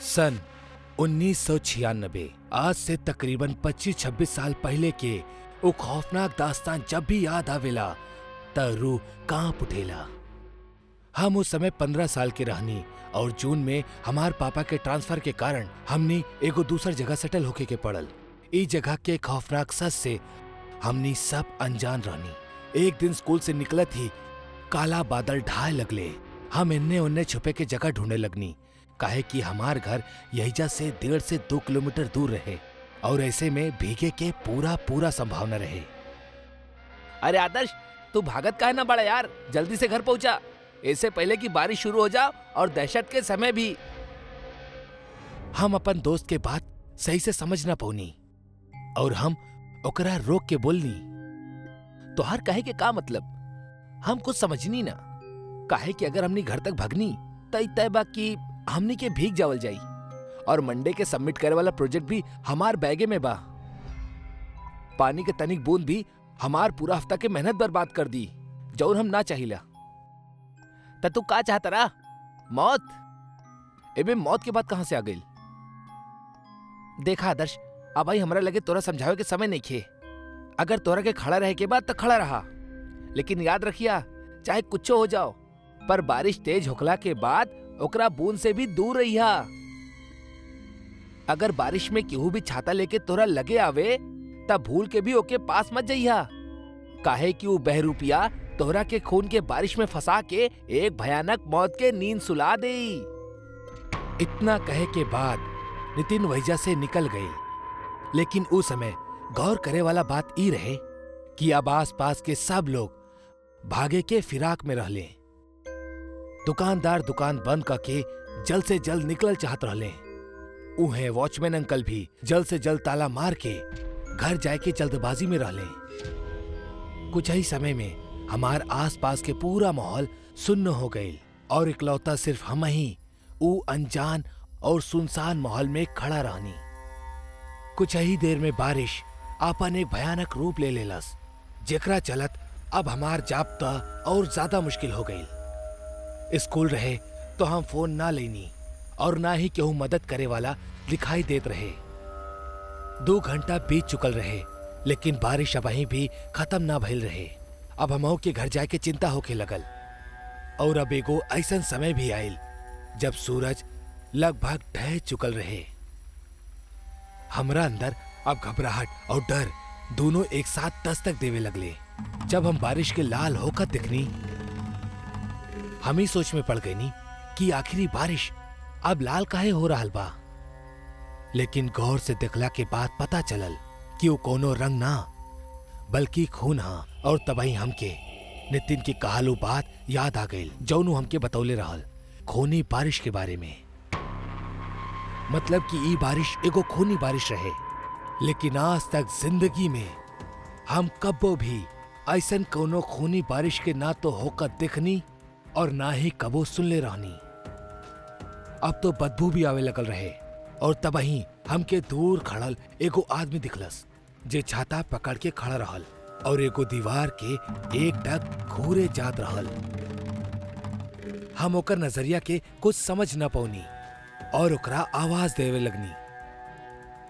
सन 1996, आज से तकरीबन 25-26 साल पहले के वो खौफनाक दास्तान जब भी याद आवेला त रूह कांप उठेला। हम उस समय 15 साल के रहनी और जून में हमार पापा के ट्रांसफर के कारण हमनी एगो दूसर जगह सेटल होके के पड़ल। ई जगह के खौफनाक सच से हमनी सब अनजान रहनी। एक दिन स्कूल से निकलत ही काला बादल ढाए लगले। हम इन्ने उन्ने छुपे के जगह ढूंढने लगनी, काहे कि हमार घर यहीजा से 1.5 से 2 किलोमीटर दूर रहे और ऐसे में भीगे के पूरा संभावना रहे। अरे आदर्श, तू भागत काहे ना बड़ा यार, जल्दी से घर पहुंचा, इससे पहले कि बारिश शुरू हो जाए और दहशत के समय भी। हम अपन दोस्त के बात सही से समझ ना पौनी और हम ओकरा रोक के बोलनी। तोहार कहे के का मतलब? हम कुछ समझनी ना। काहे कि अगर हमनी घर तक भगनी तय बा कि हमनी के भीग जावल जाई और मंडे के सबमिट करे वाला प्रोजेक्ट भी हमार बैगे में बा। पानी के तनिक बूंद भी हमार पूरा हफ्ता के मेहनत बर्बाद कर दी, जौन हम ना चाहिला। त तू का चाहता रहा? मौत? एबे मौत के बाद कहां से आ गई? देखा आदर्श, अब भाई हमरा लगे तोरा समझावे के समय नहीं खे। अगर तोरा के खड़ा रहे के बाद तो खड़ा रहा, लेकिन याद रखिया चाहे कुछ हो जाओ, पर बारिश तेज होखला के बाद ओकरा बूंद से भी दूर रहिया। अगर बारिश में केहू भी छाता लेके तोरा लगे आवे तब भूल के भी ओके पास मत जइहा, काहे कि वो बहरूपिया तोहरा के खून के बारिश में फंसा के एक भयानक मौत के नींद सुला दे। इतना कहे के बाद नितिन वहीजा से निकल गए, लेकिन उस समय गौर करे वाला बात ई रहे कि अब आस पास के सब लोग भागे के फिराक में रहले। दुकानदार दुकान बंद करके जल्द से जल्द निकल चाहत रहले। उहे वॉचमैन अंकल भी जल्द से जल्द ताला मार के घर जाए के जल्दबाजी में रहले। कुछ ही समय में हमार आस पास के पूरा माहौल सुन्न हो गए और इकलौता सिर्फ हम ही ऊ अनजान और सुनसान माहौल में खड़ा रहनी। कुछ ही देर में बारिश आपन एक भयानक रूप ले लेलस, जेकरा चलत अब हमार जाब्ता और ज्यादा मुश्किल हो गई। स्कूल रहे तो हम फोन ना लेनी और ना ही केहू मदद करे वाला दिखाई देत रहे। 2 घंटा बीत चुकल रहे, लेकिन बारिश अबहीं भी खत्म ना भइल रहे। अब हमहू के घर जाके चिंता होके लगल और अब एगो ऐसन समय भी आयल जब सूरज लगभग ढह चुकल रहे। हमरा अंदर अब घबराहट और डर दोनों एक साथ दस्तक देवे लगले। जब हम बारिश के लाल होकर दिखनी, हम ही सोच में पड़ गई कि आखिरी बारिश अब लाल काहे हो रहा बा। लेकिन गौर से देखला के बाद पता चलल कि वो कोनो रंग ना बल्कि खून हा। और तबही हमके नितिन की कहालू बात याद आ गई, जौनू हमके बतौले रहल खूनी बारिश के बारे में। मतलब कि ई बारिश एगो खूनी बारिश रहे, लेकिन आज तक जिंदगी में हम कब्बो भी ऐसन कोनो खूनी बारिश के ना तो होकर दिखनी और ना ही कबो सुनले रहनी। अब तो बदबू भी आवे लगल रहे और तबही हमके दूर खड़ल एगो आदमी दिखलस, जे छाता पकड़ के खड़ा रहल और एगो दीवार के एक टक घूरे जात रहल। हम ओकर नजरिया के कुछ समझ न पौनी और ओकरा आवाज देवे लगनी।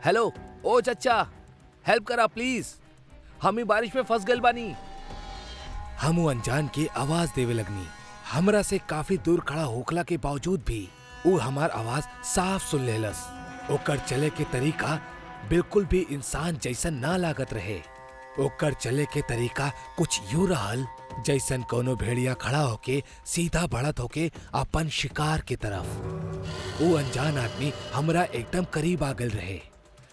हेलो, ओ चच्चा, हेल्प करा प्लीज, हम ही बारिश में फंस गए बानी। हम अनजान के आवाज देवे लगनी। हमरा से काफी दूर खड़ा होखला के बावजूद भी वो हमार आवाज साफ सुन लेलस। ओकर चले के तरीका बिल्कुल भी इंसान जैसन ना लागत रहे। ओकर चले के तरीका कुछ यूं रहल जैसन कोनो भेड़िया खड़ा होके सीधा बढ़त होके अपन शिकार की तरफ। वो अनजान आदमी हमरा एकदम करीब आ गल रहे,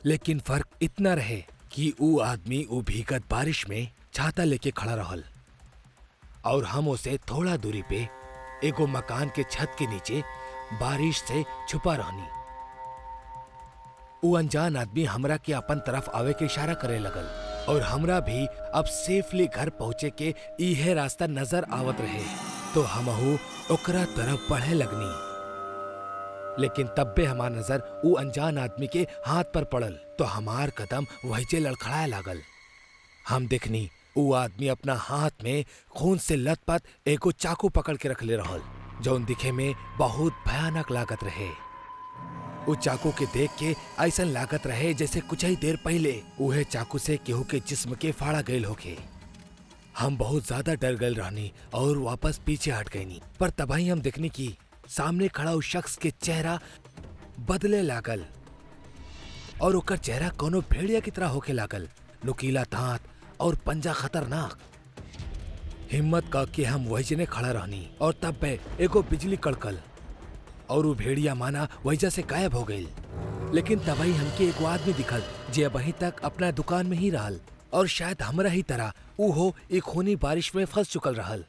लेकिन फर्क इतना रहे कि वो आदमी वो भीगत बारिश में छाता लेके खड़ा रहल और हम उसे थोड़ा दूरी पे एगो मकान के छत के नीचे बारिश से छुपा रहनी। वो अनजान आदमी हमरा के अपन तरफ आवे के इशारा करे लगल और हमरा भी अब सेफली घर पहुंचे के इहे रास्ता नजर आवत रहे, तो हमहू ओकरा तरफ बढ़े लगनी। लेकिन तब्बे हमार नजर वो अनजान आदमी के हाथ पर पड़ल तो हमार कदम वहीजे लड़खड़ाए लागल। हम देखनी वो आदमी अपना हाथ में खून से लथपथ एगो चाकू पकड़ के रख ले रहल, जौन दिखे में बहुत भयानक लागत रहे। वो चाकू के देख के ऐसा लागत रहे जैसे कुछ ही देर पहले उहे चाकू से केहू के जिस्म के फाड़ा गयल होके। हम बहुत ज्यादा डर गए रहनी और वापस पीछे हट गईनी, पर तबाही हम देखनी की सामने खड़ा उस शख्स के चेहरा बदले लागल और ओकर चेहरा कोनो भेड़िया की तरह होके लागल। नुकीला दांत और पंजा खतरनाक। हिम्मत करके हम वहीजने खड़ा रहनी और तब पे एगो बिजली कड़कल और वो भेड़िया माना वहीजा से गायब हो गई। लेकिन तभी हमके एगो आदमी दिखल जे अभी तक अपना दुकान में ही रहल और शायद हमरा ही तरह वो एक खूनी बारिश में फंस चुकल रहल।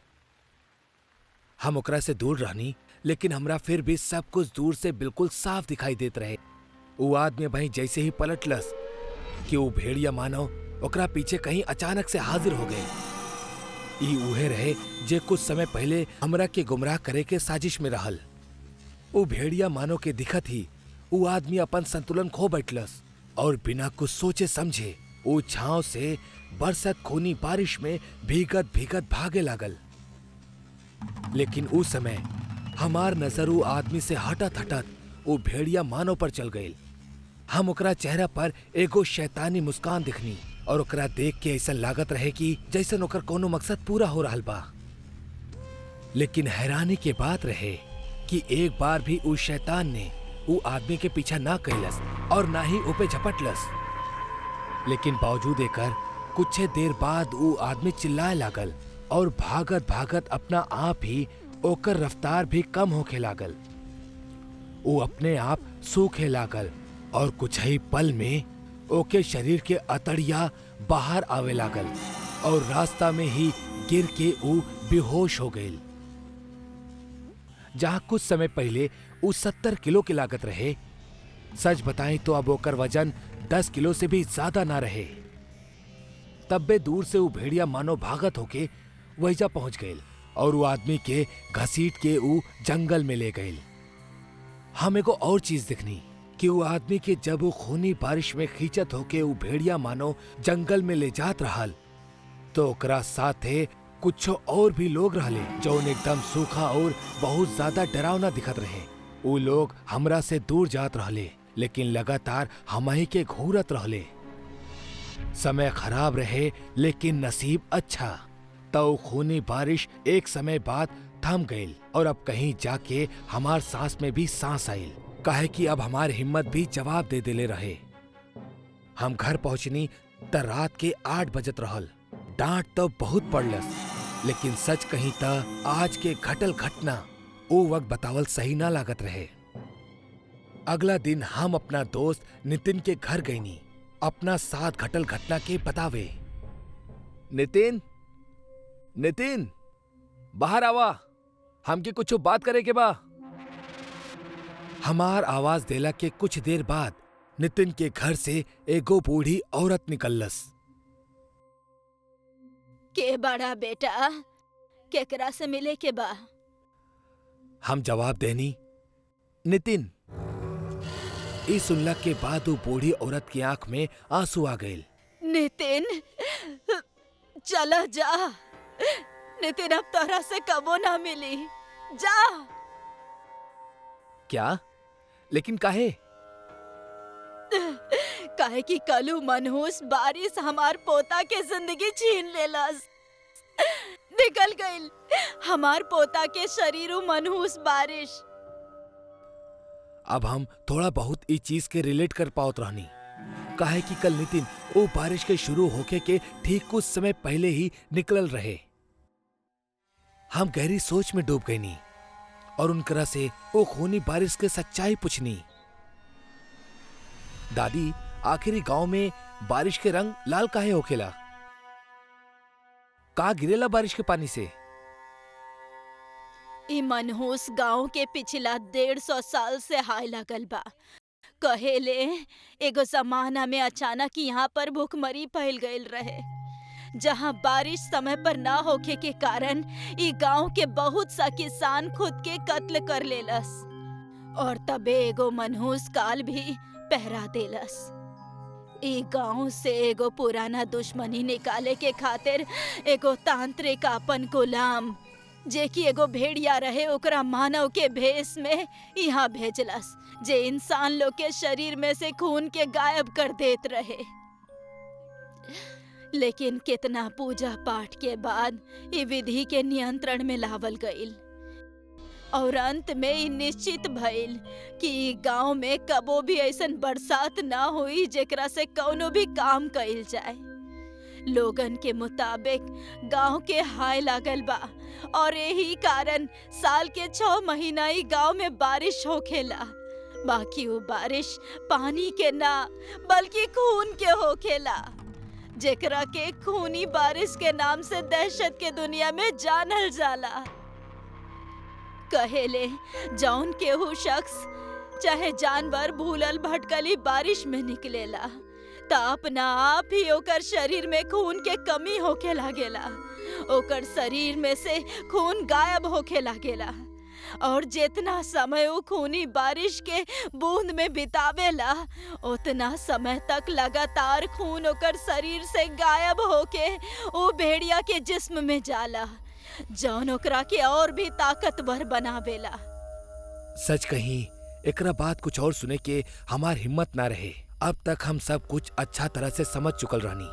हम ओकरा से दूर रहनी, लेकिन हमरा फिर भी सब कुछ दूर से बिल्कुल साफ दिखाई देत रहे। वो आदमी भाई जैसे ही पलटलस कि वो भेड़िया मानव ओकरा पीछे कहीं अचानक से हाजिर हो गए। ई उहे रहे जे कुछ समय पहले हमरा के गुमराह करे के साजिश में रहल। वो भेड़िया मानव के दिखत ही वो आदमी अपन संतुलन खो बैठलस और बिना कुछ सोचे समझे वो छांव से बरसत खूनी बारिश में भीगत भीगत भागे लागल। लेकिन उस समय हमार नजर वो आदमी से हटत हटत वो भेड़िया मानव पर चल गई। हम ओकरा चेहरा पर एगो शैतानी मुस्कान दिखनी और ओकरा देख के ऐसा लागत रहे कि जैसे ओकर कोनो मकसद पूरा हो रहा बा। लेकिन हैरानी के बात रहे कि एक बार भी उस शैतान ने वो आदमी के पीछा ना कैलस और ना ही ऊपे झपटलस। लेकिन बावजूद एकर कुछ देर बाद वो आदमी चिल्लाए लागल और भागत भागत अपना आप ही ओकर रफ्तार भी कम होके लागल। वो अपने आप सूखे लागल और कुछ ही पल में ओके शरीर के अतड़िया बाहर आवे लागल और रास्ता में ही गिर के वो बेहोश हो गई। जहां कुछ समय पहले वो 70 किलो की लागत रहे, सच बताएं तो अब ओकर वजन 10 किलो से भी ज्यादा ना रहे। तब बे दूर से वो भेड़िया मानो भागत होके वहीजा पहुंच गए और वो आदमी के घसीट के वो जंगल में ले गए। हमें को और चीज दिखनी कि वो आदमी के जब वो खूनी बारिश में खींचत होके वो भेड़िया मानो जंगल में ले जात रहल तो ओकरा साथे कुछ और भी लोग रहले जो एकदम सूखा और बहुत ज्यादा डरावना दिखत रहे। वो लोग हमरा से दूर जात रहले, लेकिन लगातार हमही के घूरत रहले। समय खराब रहे लेकिन नसीब अच्छा। तो खूनी बारिश एक समय बाद थम गई और अब कहीं जाके हमार सांस में भी सांस आयल, काहे कि अब हमार हिम्मत भी जवाब दे देले रहे। हम घर पहुंचनी त रात के 8 बजत रहल। डांट तो बहुत पड़लस, लेकिन सच कहीं त आज के घटल घटना वो वक्त बतावल सही ना लागत रहे। अगला दिन हम अपना दोस्त नितिन के घर गईनी अपना साथ घटल घटना के बतावे। नितिन, नितिन, बाहर आवा, हमके कुछ बात करे के बा। हमार आवाज देला के कुछ देर बाद नितिन के घर से एगो बूढ़ी औरत निकलस। के बड़ा बेटा, केकरा से मिले के बा? हम जवाब देनी, नितिन। इस सुनला के बाद वो बूढ़ी औरत की आंख में आंसू आ गए। नितिन, चला जा। नितिन अब तोरा से कबो ना मिली, जा। क्या? लेकिन काहे? काहे कि कलू मनहूस बारिश हमार पोता के जिंदगी छीन लेलस। निकल गईल हमार पोता के शरीर मनहूस बारिश। अब हम थोड़ा बहुत इस चीज के रिलेट कर पाओत रहनी, काहे कि कल नितिन वो बारिश के शुरू होके के ठीक कुछ समय पहले ही निकलल रहे। हम गहरी सोच में डूब गईनी और उनकरा से वो खूनी बारिश के सच्चाई पूछनी। दादी, आखिरी गांव में बारिश के रंग लाल काहे होखेला? का गिरेला बारिश के पानी से? ई मनहूस गांव के पिछला 150 साल से हाय लगल बा। कहेले एगो जमाना में अचानक यहाँ पर भूखमरी फैल गईल रहे, जहाँ बारिश समय पर ना होखे के कारण ई गांव के बहुत सा किसान खुद के कत्ल कर लेलस और तबे एगो मनहूस काल भी पहरा देलस। ई गांव से एगो पुराना दुश्मनी निकाले के खातिर एगो तांत्रिक अपन गुलाम जे कि एगो भेड़िया रहे ओकरा मानव के भेष में यहाँ भेजलस, जे इंसान लोग के शरीर में से खून के गायब कर देत रहे। लेकिन कितना पूजा पाठ के बाद ये विधि के नियंत्रण में लावल गईल और अंत में ई निश्चित भइल कि ई गांव में कबो भी ऐसन बरसात ना हुई जेकरा से कौनो भी काम कइल जाए। लोगन के मुताबिक गांव के हाय लागल बा और यही कारण साल के 6 महीना ही गांव में बारिश होखेला। बाकी वो बारिश पानी के ना बल्कि खून के होखेला, जेकरा के खूनी बारिश के नाम से दहशत के दुनिया में जानल जाला। कहेले जौन केहू शख्स चाहे जानवर भूलल भटकली बारिश में निकलेला त अपना आप ही ओकर शरीर में खून के कमी होखे लागेला, ओकर शरीर में से खून गायब होखे लागेला और जितना समय वो खूनी बारिश के बूंद में बितावेला उतना समय तक लगातार खून ओकर शरीर से गायब होके वो भेड़िया के जिस्म में जाला, जौन ओकरा के और भी ताकतवर बनावेला। सच कहीं एकरा बात कुछ और सुने के हमार हिम्मत ना रहे। अब तक हम सब कुछ अच्छा तरह से समझ चुकल रहनी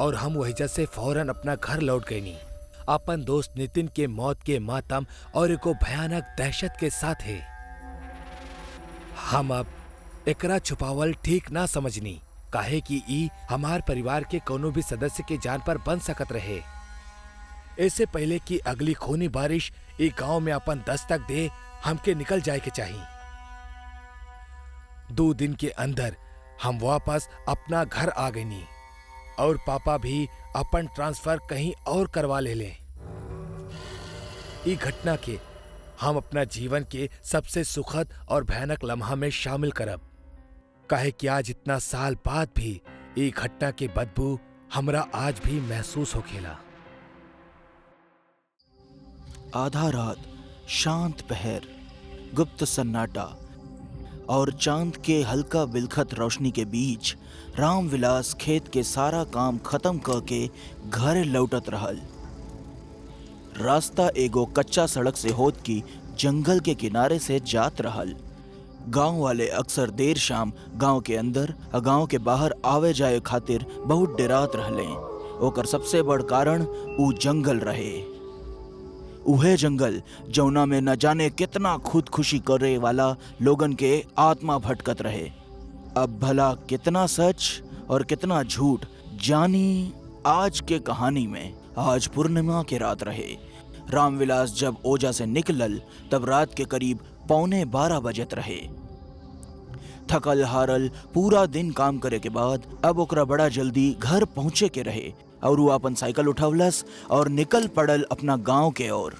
और हम वहीजा से फौरन अपना घर लौट गईनी। अपन दोस्त नितिन के मौत के मातम और एको भयानक दहशत के साथ है। हम अब एकरा छुपावल ठीक ना समझनी, काहे कि ई हमार परिवार के कोनो भी सदस्य के जान पर बन सकत रहे। ऐसे पहले कि अगली खूनी बारिश ई गांव में अपन दस्तक दे, हमके निकल जाए के चाहिए। 2 दिन के अंदर हम वापस अपना घर आ गईनी और पापा भी अपन ट्रांसफर कहीं और करवा ले। ई घटना के हम अपना जीवन के सबसे सुखद और भयानक लम्हा में शामिल करब, काहे कि आज इतना साल बाद भी ई घटना के बदबू हमरा आज भी महसूस होखेला। आधा रात, शांत पहर, गुप्त सन्नाटा और चांद के हल्का बिलखत रोशनी के बीच रामविलास खेत के सारा काम खत्म करके घर लौटत रहल। रास्ता एगो कच्चा सड़क से होत की जंगल के किनारे से जात रहल। गांव वाले अक्सर देर शाम गांव के अंदर और गांव के बाहर आवे जाए खातिर बहुत डरात रहले। ओकर सबसे बड़ कारण ऊ जंगल रहे, उहे जंगल जौना में न जाने कितना खुदकुशी करे वाला लोगन के आत्मा भटकत रहे। अब भला कितना सच और कितना झूठ जानी आज के कहानी में। आज पूर्णिमा के रात रहे। रामविलास जब ओजा से निकलल तब रात के करीब 11:15 बजत रहे। थकल हारल पूरा दिन काम करे के बाद अब ओकरा बड़ा जल्दी घर पहुंचे के रहे और वो अपन साइकिल उठवलस और निकल पड़ल अपना गांव के ओर।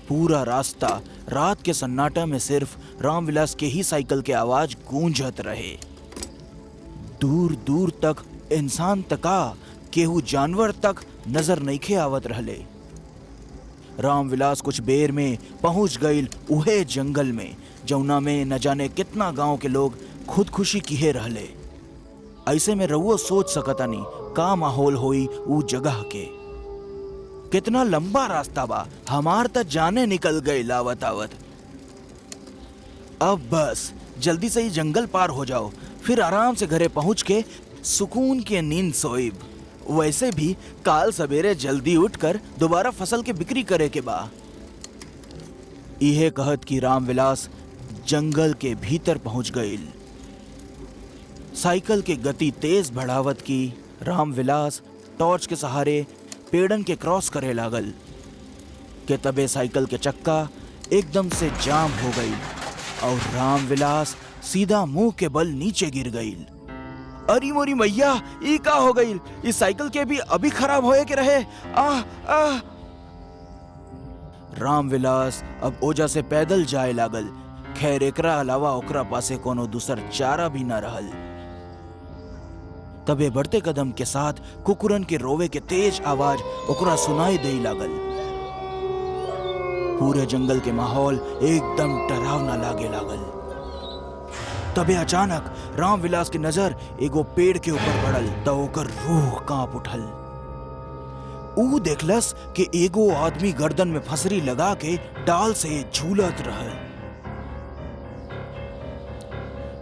पूरा रास्ता रात के सन्नाटा में सिर्फ रामविलास के ही साइकिल के आवाज गूंजत रहे। दूर दूर तक इंसान तका केहू जानवर तक नजर नइखे आवत रहले। रामविलास कुछ बेर में पहुंच गईल उहे जंगल में जौना में न जाने कितना गांव के लोग खुदकुशी किए रहले। ऐसे में रउओ सोच सकतानी का माहौल होई ऊ जगह के। कितना लंबा रास्ता बा, हमार त जाने निकल गए लावत आवत। अब बस जल्दी से ही जंगल पार हो जाओ, फिर आराम से घरे पहुंच के सुकून के नींद सोइब। वैसे भी काल सवेरे जल्दी उठकर दोबारा फसल के बिक्री करे के बा। इहे कहत कि रामविलास जंगल के भीतर पहुंच गईल। साइकिल के गति तेज बढ़ावत की रामविलास टॉर्च के सहारे पेड़न के क्रॉस करे लागल के तबे साइकिल के चक्का एकदम से जाम हो गई और रामविलास सीधा मुंह के बल नीचे गिर गई। अरे मोरी मैया, ई का हो गई? इस साइकिल के भी अभी खराब होए के रहे। आह रामविलास अब ओजा से पैदल जाए लागल। खैर एकरा अलावा ओकरा पासे कोनो दूसर चारा भी न रहल। तबे बढ़ते कदम के साथ कुकुरन के रोवे के तेज आवाज ओकरा सुनाई दे लागल। पूरे जंगल के माहौल एकदम डरावना लागे लागल। तबे अचानक रामविलास की नजर एगो पेड़ के ऊपर पड़ल त ओकर रूह कांप उठल। ऊ देखलस कि एगो आदमी गर्दन में फसरी लगा के डाल से झूलत रहल।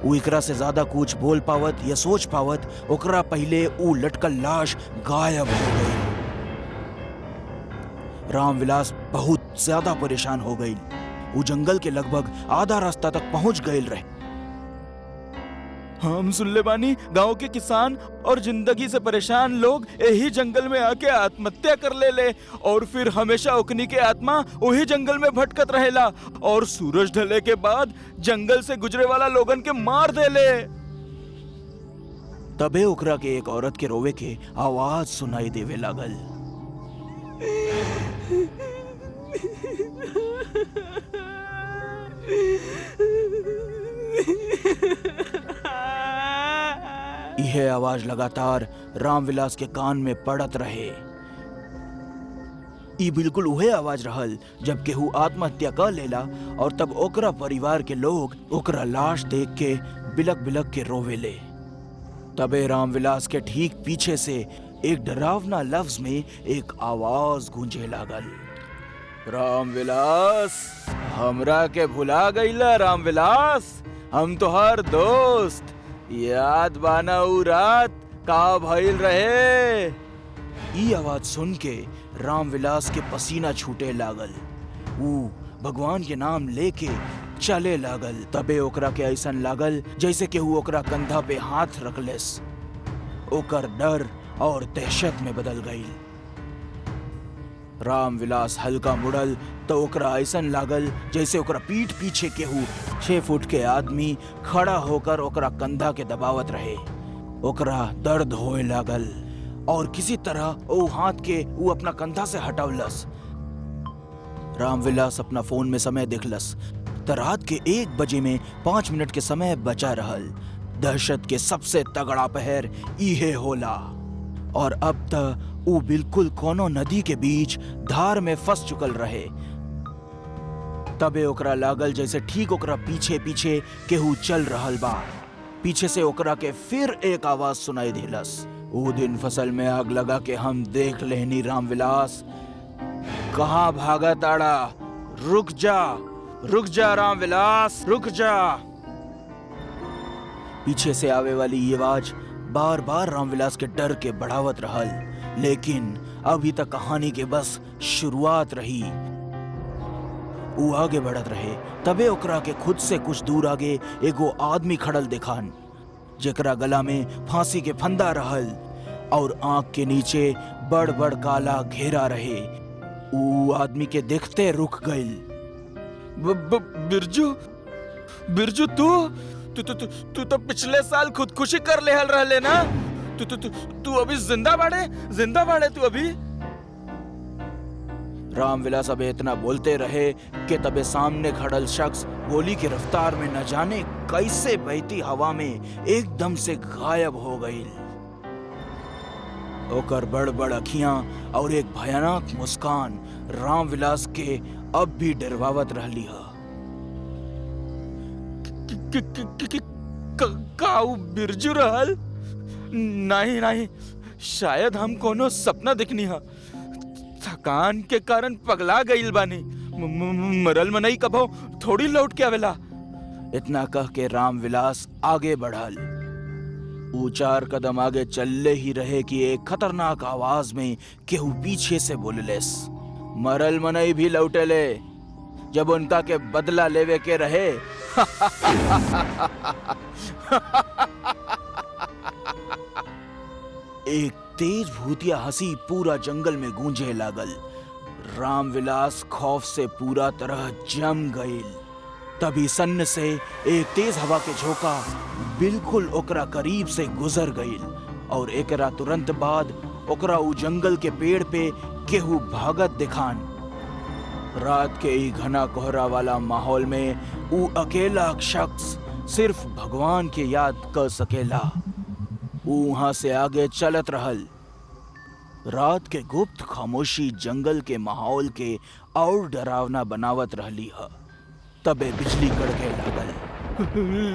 ऊ एकरा से ज्यादा कुछ बोल पावत या सोच पावत ओकरा पहले ऊ लटकल लाश गायब हो गई। रामविलास बहुत ज्यादा परेशान हो गई। वो जंगल के लगभग आधा रास्ता तक पहुंच गए रहे। हम सुनले बानी गांव के किसान और जिंदगी से परेशान लोग यही जंगल में आके आत्महत्या कर ले और फिर हमेशा ओकनी के आत्मा वही जंगल में भटकत रहेला और सूरज ढले के बाद जंगल से गुजरे वाला लोगन के मार देले। तबे ओकरा के एक औरत के रोवे के आवाज सुनाई देवे लागल। यह आवाज लगातार रामविलास के कान में पड़त रहे। ई बिल्कुल वही आवाज रहल जब केहू आत्महत्या कर लेला और तब ओकरा परिवार के लोग ओकरा लाश देख के बिलक बिलक के रोवेले। तबे रामविलास के ठीक पीछे से एक डरावना लफ्ज में एक आवाज गूंजे लागल। रामविलास, हमरा के भुला गईला रामविलास, हम तोहार दोस्त। याद बाना ऊ रात का भइल रहे? ई आवाज सुन के रामविलास के पसीना छूटे लागल। ऊ भगवान के नाम लेके चले लागल। तबे ओकरा के ऐसन लागल जैसे कि ऊ ओकरा कंधा पे हाथ रखलेस। ओकर डर और दहशत में बदल गई। रामविलास हल्का मुड़ल तो ओकरा ऐसन लागल जैसे ओकरा पीठ पीछे केहू 6 फुट के आदमी खड़ा होकर ओकरा कंधा के दबावत रहे। ओकरा दर्द होए लागल और किसी तरह ओ हाथ के वो अपना कंधा से हटावलस। रामविलास अपना फोन में समय देखलस तो रात के 1 बजे में 5 मिनट के समय बचा रहल। दहशत के सबसे तगड़ा पहर इहे होला और अब तक वो बिल्कुल कोनो नदी के बीच धार में फंस चुकल रहे। तबे ओकरा लागल जैसे ठीक ओकरा पीछे पीछे केहू चल रहल बा। पीछे से ओकरा के फिर एक आवाज सुनाई देलस। वो दिन फसल में आग लगा के हम देख लेनी रामविलास। कहाँ भागा ताड़ा? रुक जा रामविलास, रुक जा। पीछे से आवे वाली ये आवाज बार बार रामविलास के डर के बढ़ावत रहल। लेकिन अभी तक कहानी के बस शुरुआत रही। वो आगे बढ़त रहे। तबे ओकरा के खुद से कुछ दूर आगे एगो आदमी खड़ल देखान जेकरा गला में फांसी के फंदा रहल और आंख के नीचे बड़ बड़ काला घेरा रहे। वो आदमी के देखते रुक गइल। बिरजू तू तो पिछले साल खुदकुशी कर लेहल रहले ना? तू अभी जिंदा बाड़े तू अभी? रामविलास अब इतना बोलते रहे कि तबे सामने खड़ल शख्स गोली की रफ्तार में न जाने कैसे बहती हवा में एकदम से गायब हो गई। ओकर बड़ बड़ अखियां और एक भयानक मुस्कान रामविलास के अब भी डरवावत रहली है। काऊ बिरजू रहल? नहीं, शायद हम कोनो सपना देखनी है। थकान के कारण पगला गईल बानी। मरल मनई कभो थोड़ी लौट के आवेला। इतना कह के रामविलास आगे बढ़ल। वो 4 कदम आगे चलले ही रहे कि एक खतरनाक आवाज में केहू पीछे से बोललेस। मरल मनई भी लौटेले जब उनका के बदला लेवे के रहे। एक तेज भूतिया हंसी पूरा जंगल में गूंजे लागल। रामविलास खौफ से पूरा तरह जम गईल। तभी सन्न से एक तेज हवा के झोंका बिल्कुल ओकरा करीब से गुजर गईल और एकरा तुरंत बाद ओकरा उ जंगल के पेड़ पे केहू भागत दिखान। रात के ई घना कोहरा वाला माहौल में उ अकेला शख्स सिर्फ भगवान के याद कर सकेला। वहां से आगे चलत रहल। रात के गुप्त खामोशी जंगल के माहौल के और डरावना बनावत रहली है। तबे बिजली कड़के लागल।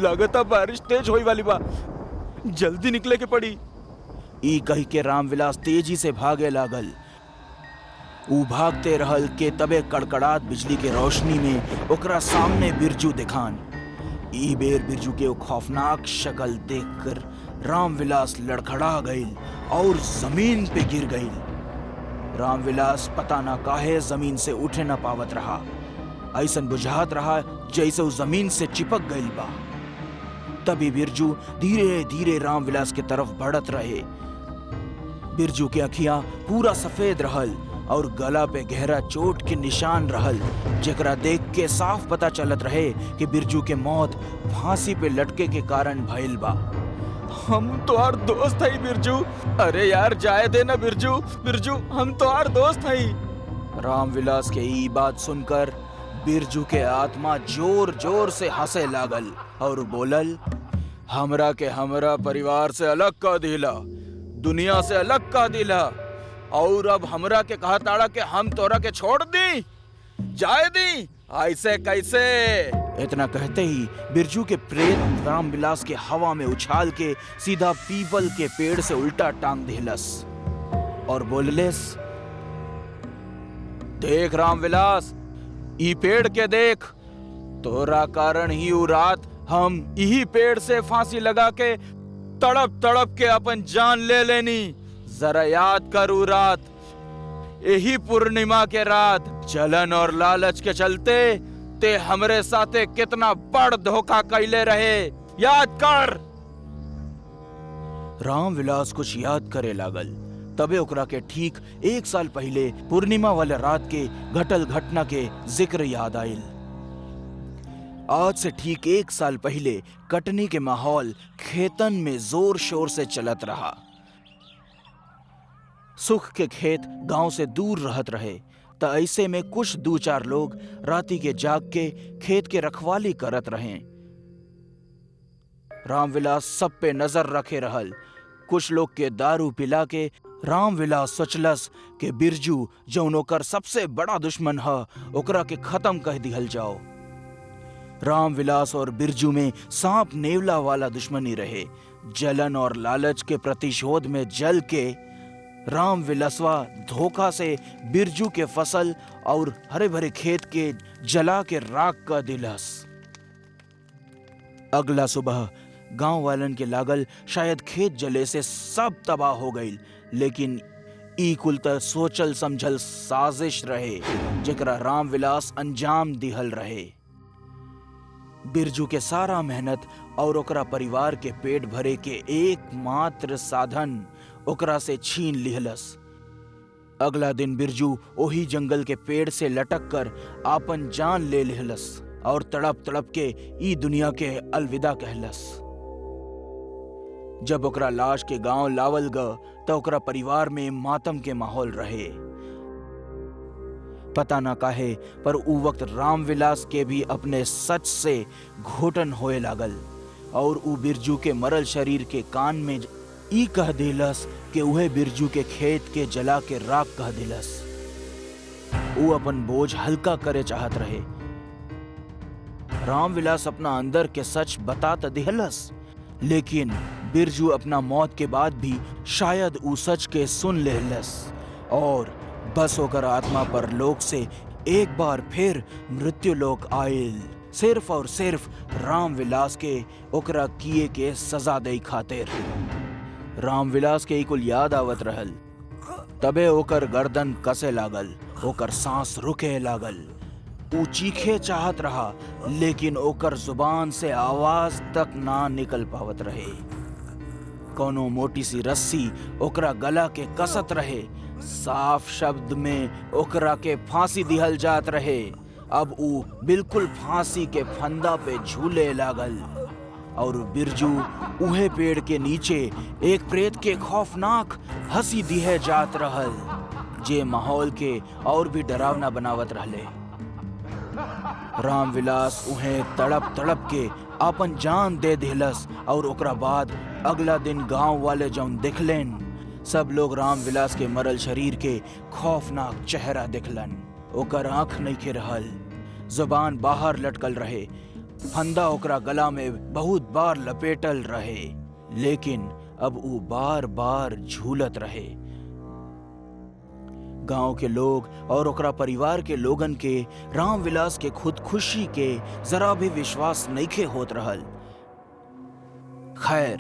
लगता बारिश तेज होई वाली बा, जल्दी निकले के पड़ी। ई कह के रामविलास तेजी से भागे लागल। ऊ भागते रहल के तबे कड़कड़ात बिजली के रोशनी में ओकरा सामने बिरजू दिखान। ई बेर बिरजू के खौफनाक शक्ल देखकर रामविलास लड़खड़ा गईल और जमीन पे गिर गईल। रामविलास पता ना काहे जमीन से उठे न पावत रहा। ऐसन बुझात रहा जैसे वो जमीन से चिपक गईल बा। तभी बिरजू धीरे धीरे रामविलास के तरफ बढ़त रहे। बिरजू के अखियां पूरा सफेद रहल और गला पे गहरा चोट के निशान रहल, जेकरा देख के साफ पता चलत रहे कि बिरजू के मौत फांसी पे लटके के कारण भइल बा। हम तोहार दोस्त हई बिरजू। अरे यार जाए दे ना बिरजू। बिरजू हम तोहार दोस्त हई। रामविलास के ई बात सुनकर बिरजू के आत्मा जोर जोर से हंसे लागल और बोलल, हमरा के हमरा परिवार से अलग कर दिला, दुनिया से अलग कर दिला, और अब हमरा के कहा ताड़ा के हम तोरा के छोड़ दी, जाए दी, ऐसे कैसे? इतना कहते ही बिरजू के प्रेत रामविलास के हवा में उछाल के सीधा पीपल के पेड़ से उल्टा टांग दिलस और बोललेस, देख रामविलास, ई पेड़ के देख, तोरा कारण ही उ रात हम यही पेड़ से फांसी लगा के तड़प तड़प के अपन जान ले लेनी। जरा याद कर उ रात, यही पूर्णिमा के रात, जलन और लालच के चलते ते हमरे साथे कितना बड़ धोखा कैले रहे, याद कर। रामविलास कुछ याद करे लागल। तबे ओकरा के ठीक 1 साल पहले पूर्णिमा वाले रात के घटल घटना के जिक्र याद आयल। आज से ठीक 1 साल पहले कटनी के माहौल खेतन में जोर शोर से चलत रहा। सुख के खेत गांव से दूर रहत रहे, त ऐसे में कुछ 2-4 लोग राती के जाग के खेत के रखवाली करत रहे। रामविलास सब पे नजर रखे रहल। कुछ लोग के दारू पिला के रामविलास सोचलस कि बिरजू जौन ओकर सबसे बड़ा दुश्मन ह, ओकरा के खत्म कह दिहल जाओ। रामविलास और बिरजू में सांप नेवला वाला दुश्मनी रहे। जलन और लालच के प्रतिशोध में जल के रामविलासवा धोखा से बिरजू के फसल और हरे भरे खेत के जला के राख कर दिलस। अगला सुबह गांव वालन के लागल शायद खेत जले से सब तबाह हो गई, लेकिन ई कुल त सोचल समझल साजिश रहे जेकरा रामविलास अंजाम दिहल रहे। बिरजू के सारा मेहनत और ओकरा परिवार के पेट भरे के एकमात्र साधन ओकरा से छीन लिहलस। अगला दिन बिरजू ओही जंगल के पेड़ से लटक कर आपन जान ले लिहलस और तड़प तड़प के ई दुनिया के अलविदा कहलस। जब ओकरा लाश के गांव लावल ग त ओकरा परिवार में मातम के माहौल रहे। पता ना काहे पर उ वक्त रामविलास के भी अपने सच से घोटन होए लागल और उ बिरजू के मरल शरीर के कान में ई कह दिलस कि उहे बिरजू के खेत के जला के राख कह दिलस। उ अपन बोझ हल्का करे चाहत रहे। रामविलास अपना अंदर के सच बता त दिहलस, लेकिन बिरजू अपना मौत के बाद भी शायद उ सच के सुन लेहलस और बस ओकर आत्मा पर लोक से एक बार फिर मृत्यु लोक आयल, सिर्फ और सिर्फ रामविलास के ओकरा किए के सजा दे खातिर। रामविलास के कुल याद आवत रहल। तबे ओकर गर्दन कसे लागल, ओकर सांस रुके लागल। ऊ चीखे चाहत रहा, लेकिन ओकर जुबान से आवाज तक ना निकल पावत रहे। कोनो मोटी सी रस्सी ओकरा गला के कसत रहे। साफ शब्द में ओकरा के फांसी दिहल जात रहे। अब ऊ बिल्कुल फांसी के फंदा पे झूले लागल और बिरजू उहे पेड़ के नीचे एक प्रेत के खौफनाक हंसी दिहे जात रहल, जे माहौल के और भी डरावना बनावत रहले। रामविलास उहे तड़प तड़प के अपन जान दे दिलस और ओकरा बाद अगला दिन गांव वाले जौन दिखलेन, सब लोग रामविलास के मरल शरीर के खौफनाक चेहरा दिखलन। ओकर आंख नइखे रहल, जुबान बाहर लटकल रहे, फंदा ओकरा गला में बहुत बार लपेटल रहे, लेकिन अब ऊ बार बार झूलत रहे। गांव के लोग और ओकरा परिवार के लोगन के रामविलास के खुद खुशी के जरा भी विश्वास नइखे होत रहल। खैर,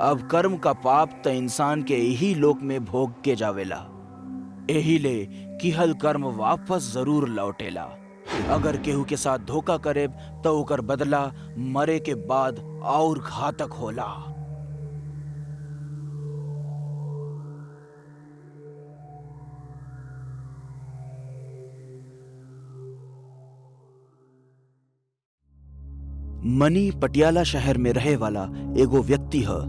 अब कर्म का पाप त इंसान के यही लोक में भोग के जावेला। एही ले किहल कर्म वापस जरूर लौटेला। अगर केहू के साथ धोखा करे तो ओकर बदला मरे के बाद और घातक होला। मनी पटियाला शहर में रहे वाला एगो व्यक्ति है।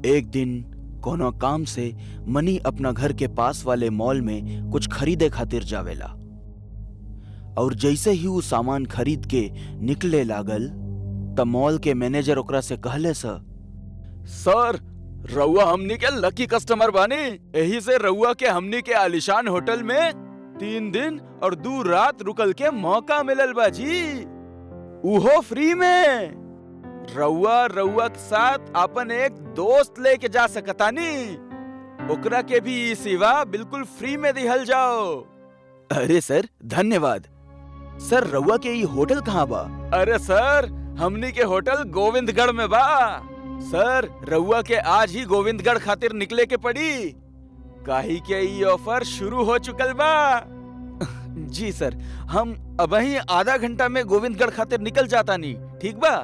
एक दिन कोनो काम से मनी अपना घर के पास वाले मॉल में कुछ खरीदे खातिर जावेला और जैसे ही वो सामान खरीद के निकले लागल त मॉल के मैनेजर ओकरा से कहले सर, रउआ हमनी के लकी कस्टमर बानी। यही से रउआ के हमनी के आलिशान होटल में 3 दिन और 2 रात रुकल के मौका मिलल बा जी, उहो फ्री में। रउआ के साथ अपन एक दोस्त लेके जा सकतानी, ओकरा के भी ई सेवा बिल्कुल फ्री में दिहल जाओ। अरे सर, धन्यवाद। सर, रउआ के ई होटल कहाँ बा? अरे सर, हमनी के होटल गोविंदगढ़ में बा। सर, रउआ के आज ही गोविंदगढ़ खातिर निकले के पड़ी, काहे के ई ऑफर शुरू हो चुकल बा। जी सर, हम अबही आधा घंटा में गोविंदगढ़ खातिर निकल जाता नी, ठीक बा?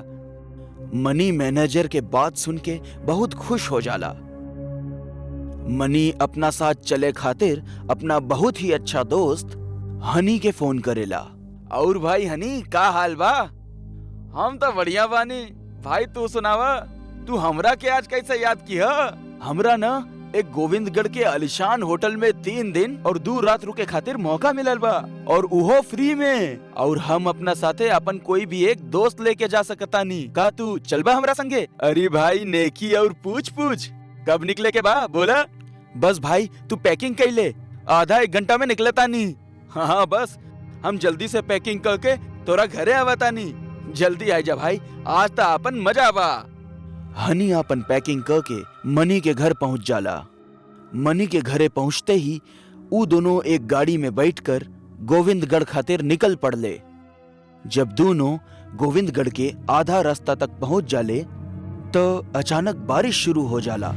मनी मैनेजर के बात सुन के बहुत खुश हो जाला। मनी अपना साथ चले खातिर अपना बहुत ही अच्छा दोस्त हनी के फोन करेला। और भाई हनी, का हाल बा? हम तो बढ़िया बानी। भाई तू सुनावा, तू हमरा के आज कैसे याद किया? हमरा ना एक गोविंदगढ़ के आलिशान होटल में 3 दिन और 2 रात रुके खातिर मौका मिलल बा, और उहो फ्री में। और हम अपना साथे अपन कोई भी एक दोस्त लेके जा सकतानी। का तू चलबा हमरा संगे? अरे भाई, नेकी और पूछ कब निकले के बा बोला? बस भाई, तू पैकिंग कर ले, आधा 1 घंटा में निकलतानी। हाँ बस, हम जल्दी से पैकिंग करके तोरा घरे आवतानी। जल्दी आ जा भाई, आज तो अपन मजा बा। हनी अपन पैकिंग करके मनी के घर पहुंच जाला। मनी के घरे पहुंचते ही ऊ दोनों एक गाड़ी में बैठकर गोविंदगढ़ खातिर निकल पड़ले। जब दोनों गोविंदगढ़ के आधा रास्ता तक पहुंच जाले तो अचानक बारिश शुरू हो जाला।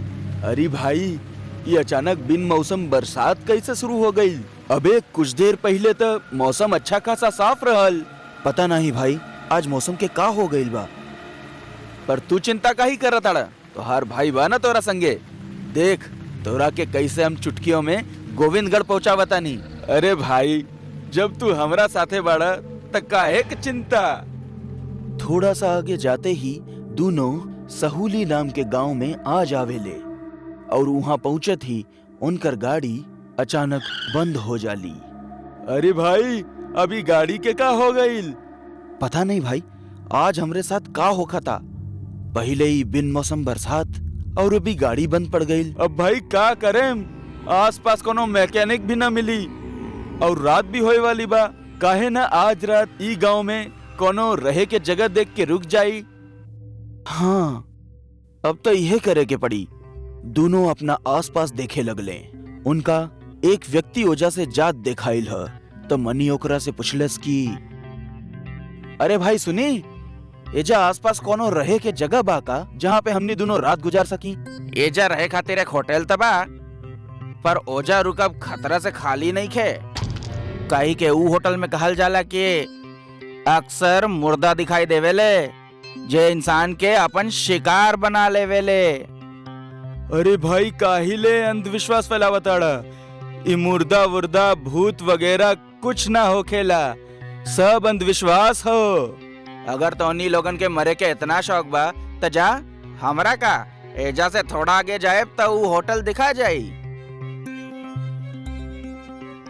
अरे भाई, ये अचानक बिन मौसम बरसात कैसे शुरू हो गई? अबे कुछ देर पहले तो मौसम अच्छा खासा साफ रहल। पता नहीं भाई, आज मौसम के का हो गईल बा। पर तू चिंता काहे कर रहा था? तोहार भाई बा ना तोरा संगे। देख तोरा के कैसे हम चुटकियों में गोविंदगढ़ पहुंचा बतानी। अरे भाई, जब तू हमरा साथे बाड़ा त काहे के चिंता। थोड़ा सा आगे जाते ही दोनों सहूली नाम के गांव में आ जावेले और वहां पहुंचत ही उनकर गाड़ी अचानक बंद हो जाली। अरे भाई, अभी गाड़ी के का हो गईल? पता नहीं भाई, आज हमरे साथ का होखा था। पहले ही बिन मौसम बरसात और अभी गाड़ी बंद पड़ गई। अब भाई का करें? आसपास कोनो मैकेनिक भी ना मिली और रात भी होए वाली बा। काहे ना आज रात ई गांव में कोनो रहे के जगह देख के रुक जाई। हाँ, अब तो यह करे के पड़ी। दोनों अपना आसपास देखे लगले। उनका एक व्यक्ति ओजा से जात देखाइल है तो मनी ओकरा से पूछलस कि अरे भाई सुनी, एजा आसपास कोनो रहे के जगह बा का जहाँ पे हमनी दोनों रात गुजार सकी? एजा रहे खातिर एक होटल तबा, पर ओजा रुकब खतरा से खाली नहीं खे। काहे के ऊ होटल में कहल जाला कि अक्सर मुर्दा दिखाई देवेले जे इंसान के अपन शिकार बना लेवेले। अरे भाई, काहिले अंधविश्वास फैलावताड़ा। ई मुर्दा वुर्दा भूत वगैरह कुछ ना होखेला, सब अंधविश्वास हो। अगर तोनी लोगन के मरे के इतना शौक बा त जा, हमरा का एजा से थोड़ा आगे जाए तो ऊ होटल दिखा जाई।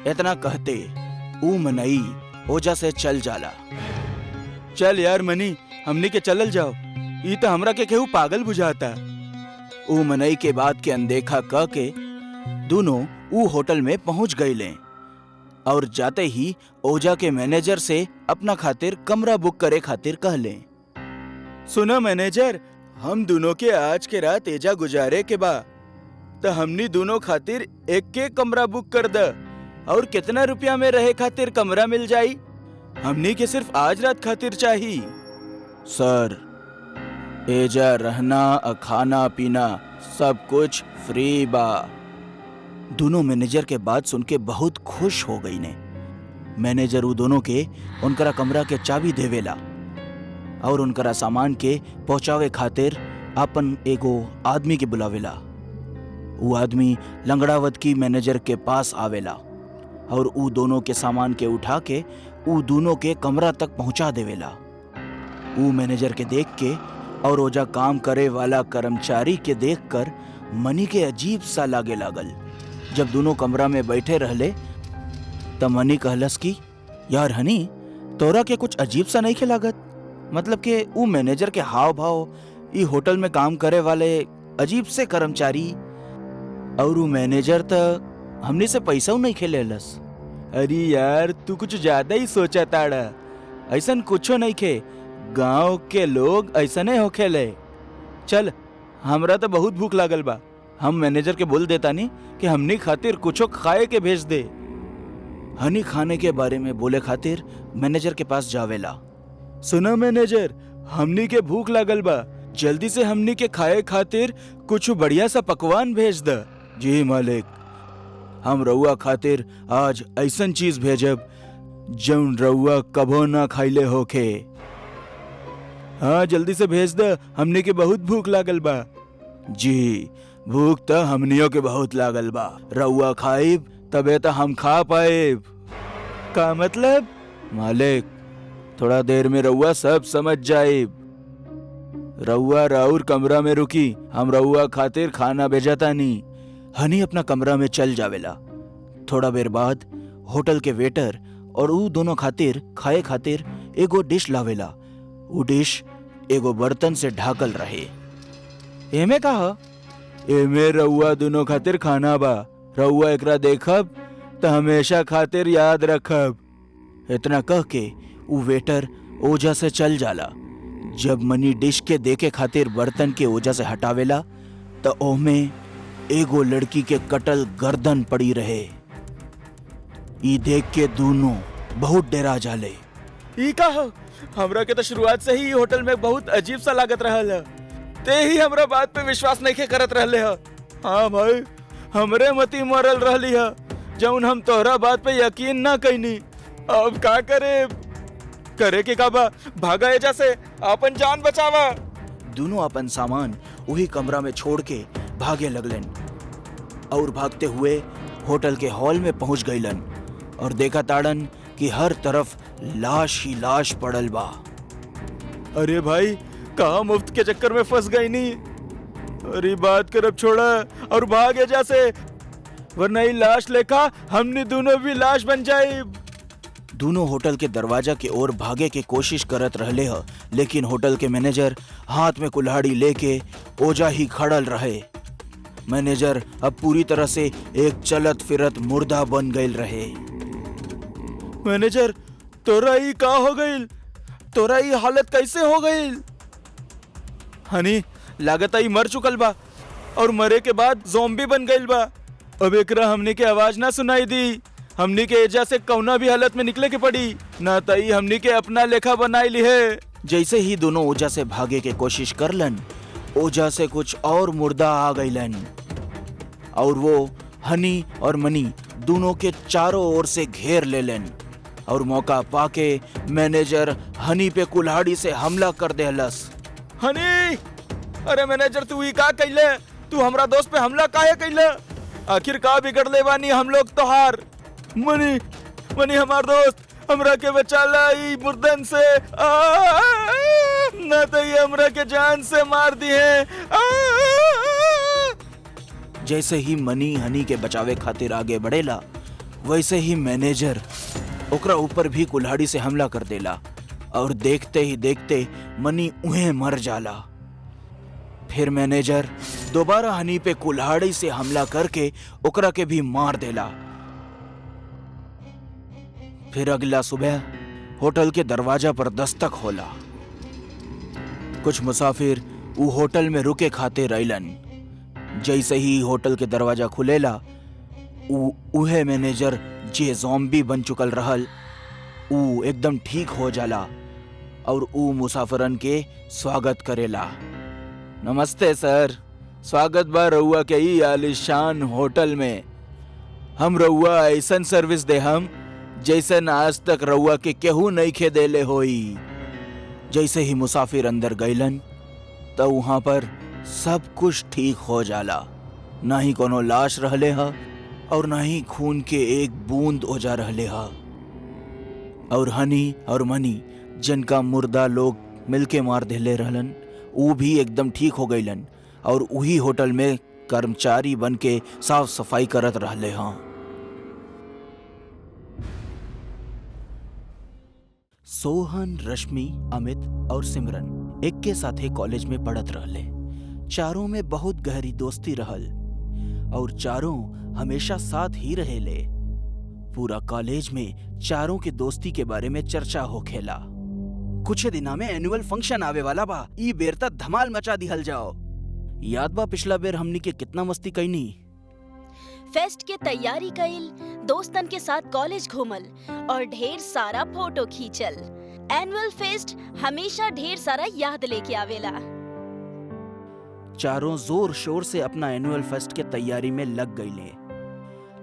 इतना कहते ऊ मनई ओजा से चल जाला। चल यार मनी, हमनी के चलल जाओ। ई तो हमरा के केहू पागल बुझाता। ऊ मनई के बात के अनदेखा क के दोनों ऊ होटल में पहुंच गईले और जाते ही ओजा के मैनेजर से अपना खातिर कमरा बुक करे खातिर कहले। सुनो मैनेजर, हम दोनों के आज के रात एजा गुजारे के बा, तो हमनी दोनों खातिर एक के कमरा बुक कर द। और कितना रुपया में रहे खातिर कमरा मिल जाई? हमनी के सिर्फ आज रात खातिर चाहिए। सर, एजा रहना और खाना पीना सब कुछ फ्री बा। दोनों मैनेजर के बात सुन के बहुत खुश हो गई ने। मैनेजर उ दोनों के उनकरा कमरा के चाबी देवेला और उनकरा सामान के पहुंचावे खातिर अपन एगो आदमी के बुलावेला। वो आदमी लंगड़ावत की मैनेजर के पास आवेला और उ दोनों के सामान के उठा के उ दोनों के कमरा तक पहुंचा देवेला। उ मैनेजर के देख के और ओजा काम करे वाला कर्मचारी के देखकर मनी के अजीब सा लागे लागल। जब दोनों कमरा में बैठे रहले तब मनी कहलस कि यार हनी, तोरा के कुछ अजीब सा नहीं लागत? मतलब के उ मैनेजर के हाव भाव, ई होटल में काम करे वाले अजीब से कर्मचारी और उ मैनेजर तक हमने से पैसा नहीं खेलेलस। अरे यार, तू कुछ ज्यादा ही सोचा ताड़ा। ऐसन कुछो नहीं खे, गांव के लोग ऐसा नहीं हो खेले। चल, हमरा तो बहुत भूख लागल बा, हम मैनेजर के बोल देता नहीं कि हमनी खातिर कुछो खाए के भेज दे। हनी खाने के बारे में बोले खातिर मैनेजर के पास जावेला। सुना मैनेजर, हमनी के भूख लागल बा, जल्दी से हमनी के खाए खातिर कुछ बढ़िया सा पकवान भेज द। जी मालिक, हम रउआ खातिर आज ऐसन चीज भेजब जौन रउआ कभो ना खाइले होखे। हाँ, जल्दी से भेज द, हमनी के बहुत भूख लागल बा। जी, भूख तो हमनियों के बहुत लागल बा। रउआ खाइब तबे तो हम खा पाएब। का मतलब? मालिक, थोड़ा देर में रउआ सब समझ जाइब। रउआ राउर कमरा में रुकी, हम रउआ खातिर खाना भेजतानी। हनी अपना कमरा में चल जावेला। थोड़ा देर बाद होटल के वेटर और उ दोनों खातिर खाए खातिर एगो डिश लावेला। उ डिश एगो बर्तन से ढाकल रहे। एमे कहा, एमे रउआ दोनों खातिर खाना बा। रउआ एकरा देखब तो हमेशा खातिर याद रखब। इतना कह के उ वेटर ओजा से चल जाला। जब मनी डिश के देखे खातिर बर्तन के ओजा से हटावेला तो ओमे एगो लड़की के कटल गर्दन पड़ी रहे। ई देख के दोनों बहुत डरा जाले। ई कहा, हमरा के तो शुरुआत से ही होटल में बहुत अजीब सा लागत रहल है। ते ही हमरा बात पे विश्वास नहीं करत रहले है। हाँ भाई, हमरे मती मरल रहली है जौन हम तोहरा बात पे यकीन ना कैनी। अब का करे के काबा, भागा एजा से, अपन जान बचावा। दोनों अपन सामान वही कमरा में छोड़ के भागे लगलन और भागते हुए होटल के हॉल में पहुंच गईलन और देखा ताड़न कि हर तरफ लाश ही लाश पड़ल बा। अरे भाई, कहाँ मुफ्त के चक्कर में फंस गई नी। अरे बात करब छोड़ा और भाग एजा से, वरना ही लाश लेखा हमने दोनों भी लाश बन जाए। दोनों होटल के दरवाजा की ओर भागे की कोशिश करत रहले ह, लेकिन होटल के मैनेजर हाथ में कुल्हाड़ी लेके ओजा ही खड़ल रहे। मैनेजर अब पूरी तरह से एक चलत फिरत मुर्दा बन गईल रहे। मैनेजर, तोरा ही का हो गईल? तोरा ही हालत कैसे हो गईल? हनी, लागत आई मर चुकल बा और मरे के बाद ज़ॉम्बी बन गईल बा। अब एकरा हमने के आवाज ना सुनाई दी। हमनी के एजा से कौना भी हालत में निकले के पड़ी, ना तई हमनी के अपना लेखा बनाई ली है। जैसे ही दोनों ओजा से भागे के कोशिश करलन, ओजा से कुछ और मुर्दा आ गईलन और वो हनी और मनी दोनों के चारों ओर से घेर लेलन और मौका पाके मैनेजर हनी पे कुल्हाड़ी से हमला कर देहलस। हनी, अरे मैनेजर, तू ही का कइले? तू हमरा दोस्त पे हमला काहे कइले? आखिर का बिगड़ले बानी हम लोग तोहार? मनी हमार दोस्त, हमरा के बचा ला ई मुर्दन से। ना तो ये हमरा के जान से मार दिए। जैसे ही मनी हनी के बचावे खातिर आगे बढ़ेला, वैसे ही मैनेजर ओकरा ऊपर भी कुल्हाड़ी से हमला कर देला और देखते ही देखते मनी उहे मर जाला। फिर मैनेजर दोबारा हनी पे कुल्हाड़ी से हमला करके ओकरा के भी मार देला। फिर अगला सुबह होटल के दरवाजा पर दस्तक होला। कुछ मुसाफिर उ होटल में रुके खाते रहिलन। जैसे ही होटल के दरवाजा खुलेला, उहे मैनेजर जे ज़ॉम्बी बन चुकल रहल ऊ एकदम ठीक हो जाला और ऊ मुसाफरन के स्वागत करेला। नमस्ते सर, स्वागत बा रउआ के ई आलिशान होटल में। हम रउआ ऐसन सर्विस दे हम जैसन आज तक रउआ के केहू नइखे देले होई। जैसे ही मुसाफिर अंदर गइलन तो वहां पर सब कुछ ठीक हो जाला। ना ही कोनो लाश रहले हा और ना ही खून के एक बूंद ओजा रहले हा। और हनी और मनी जिनका मुर्दा लोग मिलके मार देले रहलन ऊ भी एकदम ठीक हो गइलन और उही होटल में कर्मचारी बन के साफ सफाई करत रहले हाँ। सोहन, रश्मि, अमित और सिमरन एक के साथे कॉलेज में पढ़त रहले। चारों में बहुत गहरी दोस्ती रहल और चारों हमेशा साथ ही रहेले। पूरा कॉलेज में चारों के दोस्ती के बारे में चर्चा होखेला। कुछ दिना में एनुअल फंक्शन आवे वाला बा, ई बेर त धमाल मचा दिहल जाओ। याद बा पिछला बेर हमनी के कितना मस्ती कईनी। फेस्ट के तैयारी कइल, दोस्तन के साथ कॉलेज घूमल और ढेर सारा फोटो खींचल। एनुअल फेस्ट हमेशा ढेर सारा याद लेके आवेला। चारों जोर शोर से अपना एनुअल फेस्ट के तैयारी में लग गईले।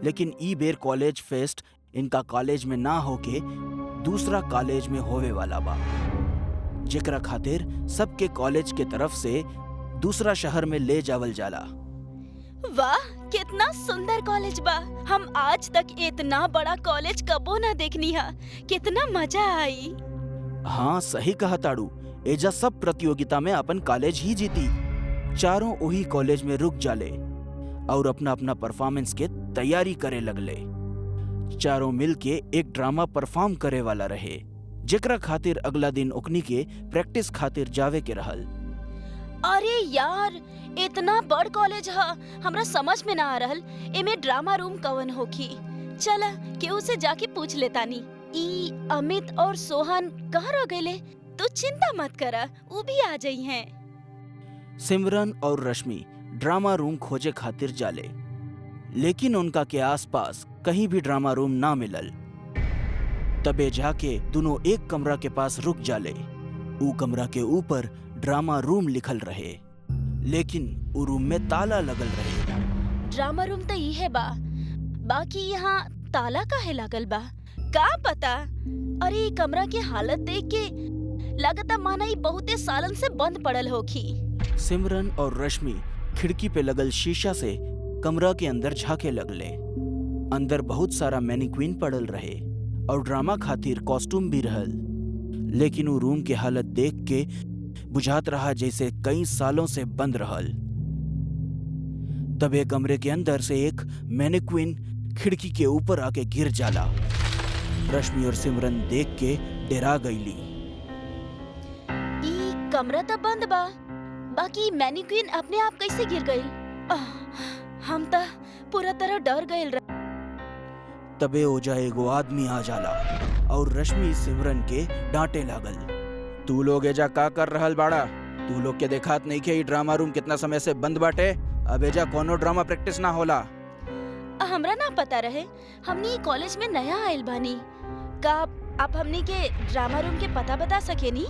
लेकिन ई बेर कॉलेज फेस्ट इनका कॉलेज में ना होके दूसरा कॉलेज में होवे वाला बा, जेकरा खातिर सबके कॉलेज के तरफ से दूसरा शहर में ले जावल जाला। वाह, कितना सुंदर कॉलेज बा। हम आज तक इतना बड़ा कॉलेज कबो ना देखनी हा। कितना मजा आई। हाँ सही कहा ताड़ू, एजा सब प्रतियोगिता में अपन कॉलेज ही जीती। चारों वही कॉलेज में रुक जाले और अपना अपना परफॉर्मेंस के तैयारी करे लगले। चारों मिलके एक ड्रामा परफॉर्म करे वाला रहे, जेकरा खातिर अगला दिन ओकनी के प्रैक्टिस खातिर जावे के रहल। अरे यार, इतना बड़ कॉलेज हा, हमरा समझ में ना आ रहल एमे ड्रामा रूम कवन होखी। चला केहू से जाके पूछ लेतानी। ई अमित और सोहन कहाँ रह गए? तू चिंता मत करा, वो भी आ जाई हैं। सिमरन और रश्मि ड्रामा रूम खोजे खातिर जाले, लेकिन उनका के आसपास कहीं भी ड्रामा रूम ना मिलल। तबे जाके दोनों एक कमरा के पास रुक जाले। ऊ कमरा के ऊपर ड्रामा रूम लिखल रहे, लेकिन ऊ रूम में ताला लगल रहे। ड्रामा रूम तो ये है बा, बाकी यहाँ ताला काहे लागल बा? का पता। अरे ये कमरा के हालत देख के लगता माना ही बहुते सालन से बंद पड़ल होखी। सिमरन और रश्मि खिड़की पे लगल शीशा से कमरा के अंदर झांके लगले। अंदर बहुत सारा मैनिक्विन पड़ल रहे और ड्रामा खातिर कॉस्ट्यूम भी रहल, लेकिन वो रूम के हालत देख के बुझात रहा जैसे कई सालों से बंद रहल। तबे कमरे के अंदर से एक मैनिक्विन खिड़की के ऊपर आके गिर जाला। रश्मि और सिमरन देख के डरा गईली। ई कमरा तो बंद बा, बाकी मैनिक्विन अपने आप कैसे गिर गई? हम तो पूरा तरह डर गए। तबे ओजा एगो आदमी आ जाला और रश्मि सिमरन के डांटे लागल। तू लोग एजा का कर रहल बाड़ा? तू लोग के देखात नहीं के ई ड्रामा रूम कितना समय से बंद बाटे। अब एजा कोनो ड्रामा प्रैक्टिस ना होला। हमरा ना पता रहे, हमनी कॉलेज में नया आयल बानी। का आप हमनी के ड्रामा रूम के पता बता सकेनी?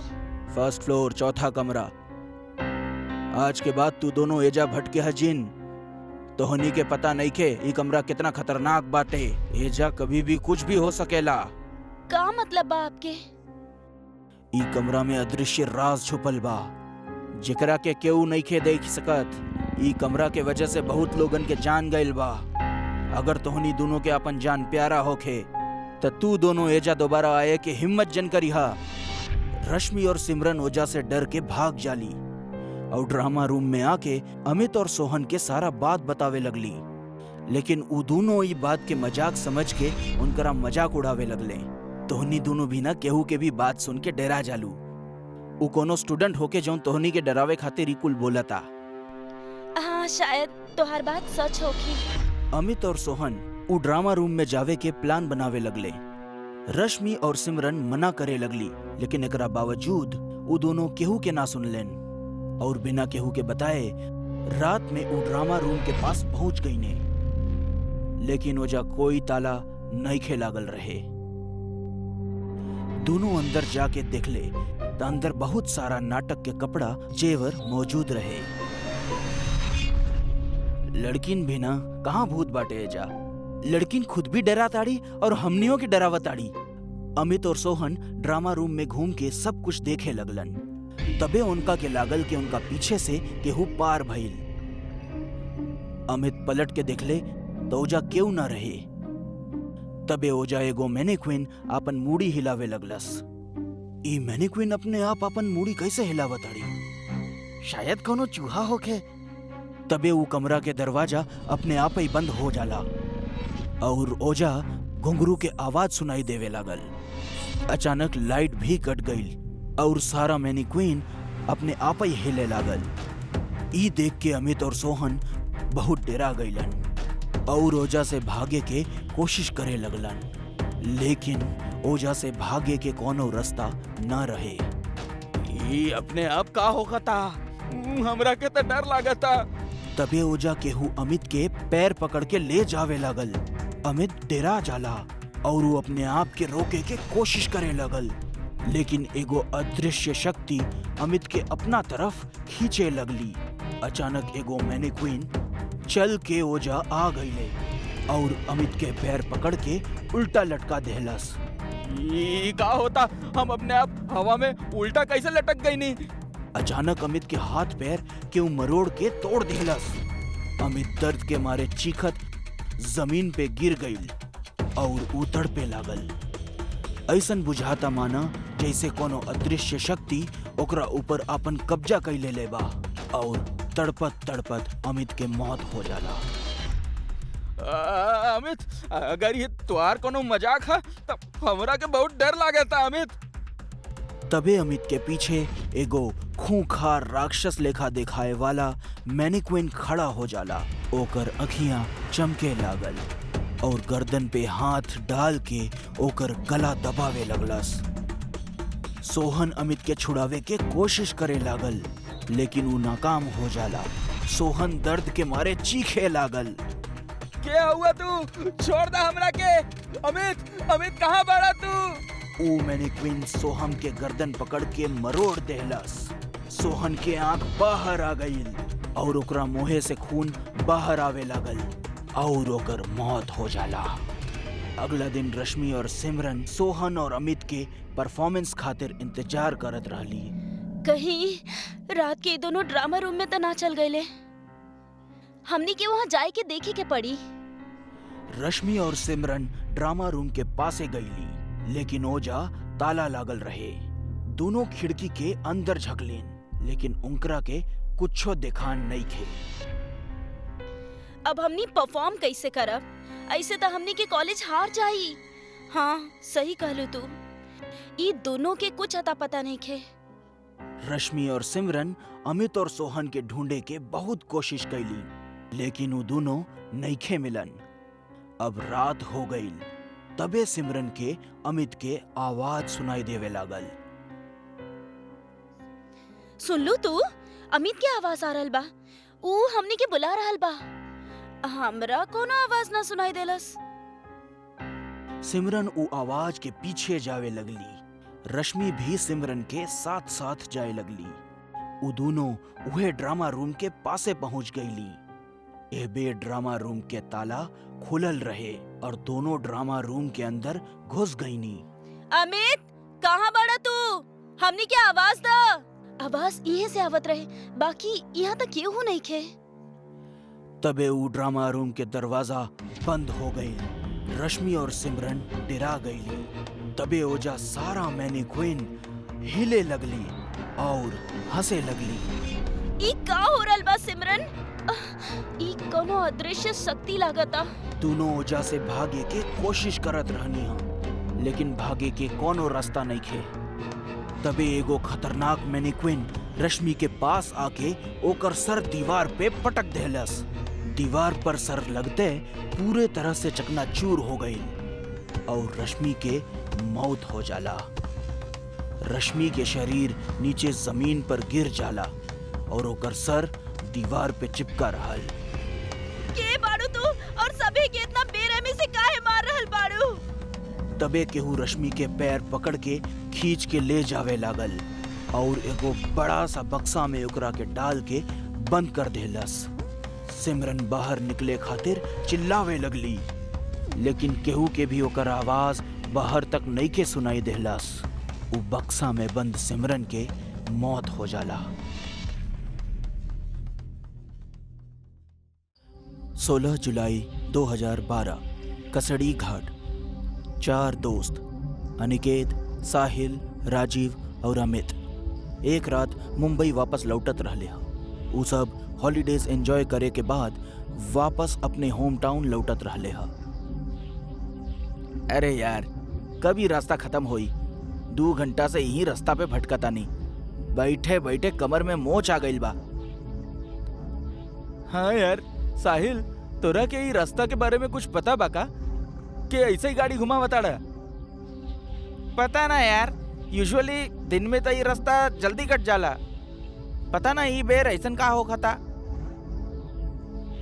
फर्स्ट फ्लोर, चौथा कमरा। आज के बाद तू दोनों एजा भटके हजिन। तोहनी के पता नहीं के ई कमरा कितना खतरनाक बाटे। एजा कभी भी कुछ भी हो सकेला। का मतलब बा आपके? ई कमरा में अदृश्य राज छुपल बा, जेकरा के केहू नहीं के देख सकत। ई कमरा के वजह से बहुत लोगन के जान गइल बा। अगर तोहनी दोनों के अपन जान प्यारा होखे त तू दोनों एजा दोबारा आए के हिम्मत जन करिहा। रश्मि और सिमरन ओजा से डर के भाग जाली और ड्रामा रूम में आके अमित और सोहन के सारा बात बतावे लगली। लेकिन उ दोनों ई बात के मजाक समझ के उनकरा मजाक उड़ावे लगले। तोहनी दोनों भी ना केहू के भी बात सुन के डरा जालू। उ कोनो स्टूडेंट होके जौन तोहनी के डरावे खातिर ई कुल बोलता। हाँ, शायद तोहार बात सच होगी। अमित और सोहन उ ड्रामा रूम में जावे के प्लान बनावे लगले। रश्मि और सिमरन मना करे लगली, लेकिन एकरा बावजूद उ दोनों केहू के ना सुनलेन और बिना केहू के बताए रात में उ ड्रामा रूम के पास पहुंच गई ने। लेकिन ओजा कोई ताला नईखे लागल रहे। दोनों अंदर जाके देखले त अंदर बहुत सारा नाटक के कपड़ा जेवर मौजूद रहे। लड़किन भी ना कहाँ भूत बाटे जा। लड़किन खुद भी डरा ताड़ी और हमनियों की डरावा ताड़ी। अमित और सोहन ड्रामा रूम में घूम के सब कुछ देखे लगलन। तबे उनका के लागल के उनका पीछे से केहू पार भइल। अमित पलट के देखले तो ओजा केहू ना रहे। तबे ओजा एगो मैनीक्विन आपन मूड़ी हिलावे लगलस। ई मैनीक्विन अपने आप अपन मूड़ी कैसे हिलावताड़ी? शायद कोनो चूहा होके। तबे वो कमरा के दरवाजा अपने आप ही बंद हो जाला और ओजा घुंघरू के आवाज सुनाई देवे लागल। अचानक लाइट भी कट गई और सारा मैनीक्विन अपने आप ही हिले लागल। ई देख के अमित और सोहन बहुत डरा गईलन और ओजा से भागे के कोशिश करे लगलन, लेकिन ओजा से भागे के कोनो रास्ता ना रहे। ये अपने आप का होगा था? हमरा के तो डर लागता। तबे ओजा केहू अमित के पैर पकड़ के ले जावे लागल। अमित डरा जाला और वो अपने आप के रोके के कोशिश करे लगल, लेकिन एगो अदृश्य शक्ति अमित के अपना तरफ खींचे लगली। अचानक एगो मैनीक्विन चल के ओजा आ गईले और अमित के पैर पकड़ के उल्टा लटका देहलस। ये का होता? हम अपने आप हवा में उल्टा कैसे लटक गई नहीं? अचानक अमित के हाथ पैर केहू मरोड़ के तोड़ देहलस। अमित दर्द के मारे चीखत जमीन पे गिर गईल और उतड़ पे लागल। ऐसन बुझाता माना जैसे कोनो अदृश्य शक्ति ओकरा ऊपर अपन कब्जा कैले ले बा और तड़पत तड़पत अमित के मौत हो जाला। अमित, अगर ये त्योहार कोनो मजाक है तो हमरा के बहुत डर लागता अमित। तबे अमित के पीछे एगो खूंखार राक्षस लेखा दिखाए वाला मैनीक्विन खड़ा हो जाला। ओकर अखियां चमके लागल और गर्दन पे हाथ डाल के ओकर गला दबावे लगलस। सोहन अमित के छुड़ावे के कोशिश करे लागल, लेकिन वो नाकाम हो जाला। सोहन दर्द के मारे चीखे लागल। क्या हुआ तू? छोड़ दा हमरा के। अमित, अमित कहाँ बड़ा तू? ऊ मैनीक्विन सोहम के गर्दन पकड़ के मरोड़ देहलस। सोहन के आंख बाहर आ गई और ओकरा मुंहे से खून बाहर आवे लागल और ओकर मौत हो जाला। अगला दिन रश्मि और सिमरन सोहन और अमित के परफॉर्मेंस खातिर इंतजार करत रहली। कहीं रात के दोनों ड्रामा रूम में तो ना चल गए। हमनी के वहाँ जाए के देखे के पड़ी। रश्मि और सिमरन ड्रामा रूम के पासे गईली, लेकिन ओजा ताला लागल रहे। दोनों खिड़की के अंदर झकलीन, लेकिन उनकरा के कुछो दिखान नहीं खे। अब हमनी परफॉर्म कैसे करब? ऐसे तो हमनी के कॉलेज हार जाई। हाँ, सही कहलू तू। ये दोनों के कुछ अता पता नहीं खे। रश्मि और सिमरन अमित और सोहन के ढूंढे के बहुत कोशिश कैली, लेकिन वो दोनों नईखे मिलन। अब रात हो गई। तबे सिमरन के अमित के आवाज सुनाई देवे लागल। सुन लू तू? अमित के आवाज आ रहल बा। ऊ हमनी के बुला रहल बा। हमरा कोनो आवाज ना सुनाई देलस। सिमरन ऊ आवाज के पीछे जावे लगली। रश्मि भी सिमरन के साथ साथ जाए लगली। ऊ दोनों उहे ड्रामा रूम के पासे पहुंच गईली। एबे ड्रामा रूम के ताला खुलल रहे और दोनों ड्रामा रूम के अंदर घुस गईनी। अमित, कहाँ बड़ा तू? हमनी के आवाज दा। आवाज इहे से आवत रहे, बाकी यहाँ तक केहू नहीं खे। तबे ऊ ड्रामा रूम के दरवाजा बंद हो गई। रश्मि और सिमरन डरा गईली। तबे ओजा सारा मैनीक्विन हिले लगली और हंसे लगली। ई का हो रहल बा सिमरन? ई कोनो अदृश्य शक्ति लागता। दोनों ओजा से भागे के कोशिश करत रहनी हा, लेकिन भागे के कोनो रास्ता नहीं खे। तबे एगो खतरनाक मैनीक्विन रश्मि के पास आके ओकर सर दीवार पे पटक देहलस। दीवार पर सर लगते पूरे तरह से चकनाचूर हो गई और रश्मि के मौत हो जाला। रश्मि के शरीर नीचे जमीन पर गिर जाला और ओकर सर दीवार पे चिपका रहल। के बाड़ू तू और सभी के इतना बेरहमी से काहे मार रहल बाड़ू? तबे केहू रश्मि के पैर पकड़ के खींच के ले जावे लागल और एगो बड़ा सा बक्सा में ओकरा के डाल के बंद कर देलस। सिमरन बाहर निकले खातिर चिल्लावे लगली, लेकिन केहू के भी ओकर आवाज बाहर तक नहीं के सुनाई देलस। उ बक्सा में बंद सिमरन के मौत हो जाला। 16 जुलाई 2012 कसड़ी घाट। 4 दोस्त अनिकेत, साहिल, राजीव और अमित एक रात मुंबई वापस लौटत रहले ह। उ सब हॉलीडेज एंजॉय करे के बाद वापस अपने होम टाउन लौटत रहले ह। अरे यार, कभी रास्ता खत्म होई। 2 घंटा से यही रास्ता पे भटकतानी। बैठे बैठे कमर में मोच आ गइल बा। हाँ यार साहिल, तोरा के ई रास्ता के बारे में कुछ पता बा का? कि ऐसे ही गाड़ी घुमावताड़ा? पता ना यार, यूजुअली दिन में तो ये रास्ता जल्दी कट जाला। पता ना ई बेर ऐसन का हो खता।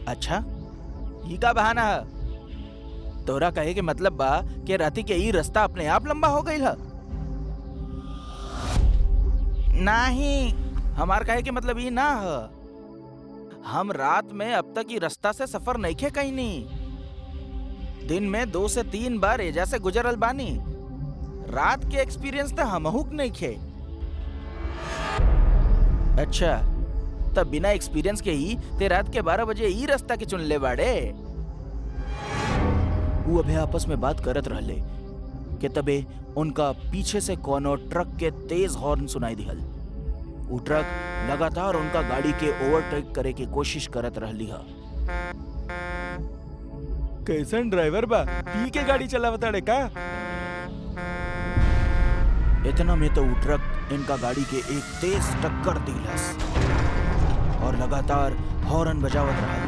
अच्छा, ई का बहाना है? तोरा कहे के मतलब बा कि राती के ई रास्ता अपने आप लंबा हो गई है? नहीं, हमार कहे के मतलब ई ना है। हम रात में अब तक ई रास्ता से सफर नहीं खे कहीं नहीं। दिन में 2 से 3 बार एजा से गुजरल बानी। रात के एक्सपीरियंस तो हमहुक नहीं खे। अच्छा, तब बिना एक्सपीरियंस के ही ते रात के 12 बजे ई रास्ता के चुन ले बाड़े। वो अभे आपस में बात करत रहले कि तबे उनका पीछे से कोनो ट्रक के तेज हॉर्न सुनाई दिहल। वो ट्रक लगातार उनका गाड़ी के ओवरटेक करे की कोशिश करत रहली हा। कैसन ड्राइवर बा? पी के गाड़ी चलावताड़े का? इतना में तो वो ट्रक इनका गाड़ी के एक तेज टक्कर दिलस और लगातार हॉर्न बजावत रहा।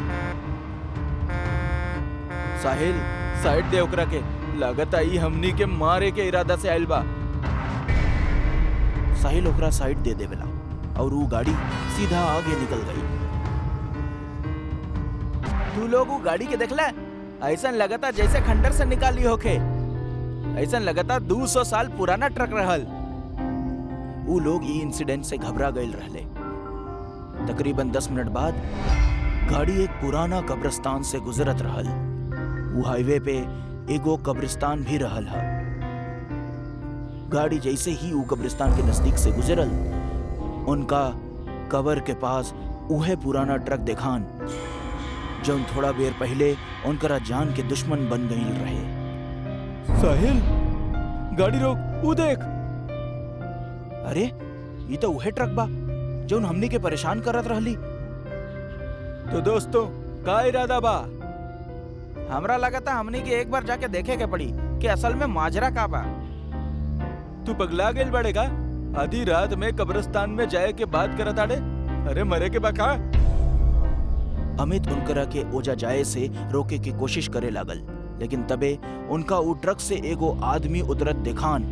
साहिल, साइड दे ओकरा के। लागत आई हमनी के मारे के इरादा से आइल बा। साहिल ओकरा साइड दे देवेला और वो गाड़ी सीधा आगे निकल गई। तू लोग वो गाड़ी के देखला? ऐसा लगता जैसे खंडर से निकाली होके। ऐसा लगता 200 साल पुराना ट्रक रहल। वो लोग ई इंसिडेंट से घबरा गए रहले। तकरीबन 10 मिनट बाद गाड़ी एक पुराना कब्रिस्तान से गुजरत रहल। वो हाईवे पे एगो कब्रिस्तान भी रहल हा। गाड़ी जैसे ही वो कब्रिस्तान के नजदीक से गुजरल, उनका कबर के पास उहे पुराना ट्रक देखान जौन थोड़ा देर पहले उनकरा जान के दुश्मन बन गई रहे। साहिल, गाड़ी रोक, वो देख। अरे, ये तो उहे ट्रक बा जौन हमनी के परेशान करत रहली। तो दोस्तों, का इरादा बा? हमरा लगता हमनी के एक बार जाके देखे के पड़ी कि असल में माजरा का बा। तू पगला गेल बड़ेगा? आधी रात में कब्रिस्तान में जाए के बात करत आड़े? अरे मरे के बा का? अमित उनकरा के ओजा जाए से रोके की कोशिश करे लागल, लेकिन तबे उनका वो ट्रक से एगो आदमी उतरत देखान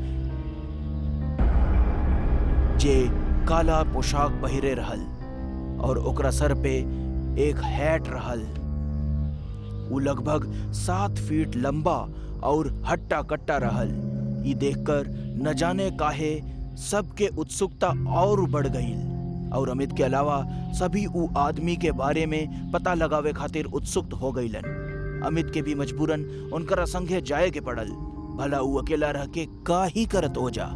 जे काला पोशाक पहिरे रहल और ओकरा सर पे एक हैट रहल। वो लगभग 7 फीट लंबा और हट्टा कट्टा रहल। ये देखकर न जाने काहे सबके उत्सुकता और बढ़ गई और अमित के अलावा सभी उ आदमी के बारे में पता लगावे खातिर उत्सुक हो गईलन। अमित के भी मजबूरन उनकरा संगे जाए के पड़ल। भला उ अकेला रह के का ही करत हो जा।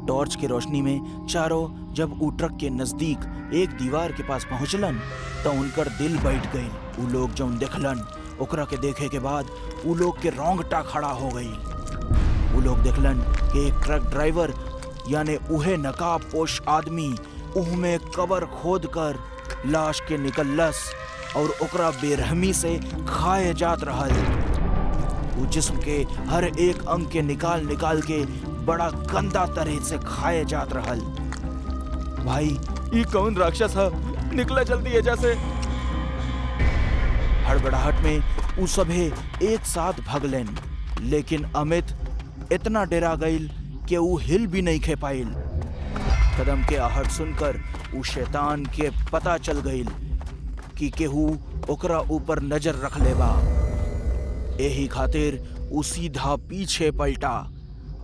टॉर्च के रोशनी में चारों जब उ ट्रक के नजदीक एक दीवार के पास पहुंचलन तो उनकर दिल बैठ गई। उ लोग जौन देखलन ओकरा के देखे के बाद उ लोग के रोंगटा खड़ा हो गई। उ लोग देखलन कि एक ट्रक ड्राइवर यानी उहे नकाब पोश आदमी उह में कबर खोद कर लाश के निकलस और ओकरा बेरहमी से खाए जात रहल। वो जिस्म के हर एक अंग के निकाल निकाल के बड़ा गंदा तरह से खाए जात रहल। भाई, ये कौन राक्षस है? निकला जल्दी एजा से। हड़बड़ाहट में उ सभे एक साथ भगलन, लेकिन अमित इतना डरा गईल कि वो हिल भी नहीं खे पाइल। कदम के आहट सुनकर उ शैतान के पता चल गईल कि केहू ओकरा ऊपर नजर रख ले बा। एही खातिर उ सीधा पीछे पलटा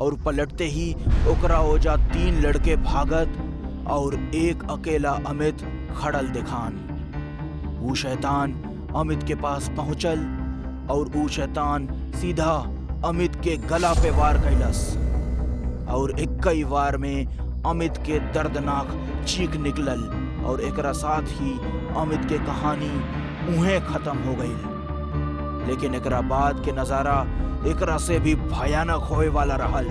और पलटते ही ओकरा ओजा 3 लड़के भागत और एक अकेला अमित खड़ल दिखान। उ शैतान अमित के पास पहुंचल और उ शैतान सीधा अमित के गला पे वार कैलस और 21 वार में अमित के दर्दनाक चीख निकलल और एकरा साथ ही अमित के कहानी उहें खत्म हो गई। लेकिन एकरा बाद के नजारा एकरा से भी भयानक होए वाला रहल।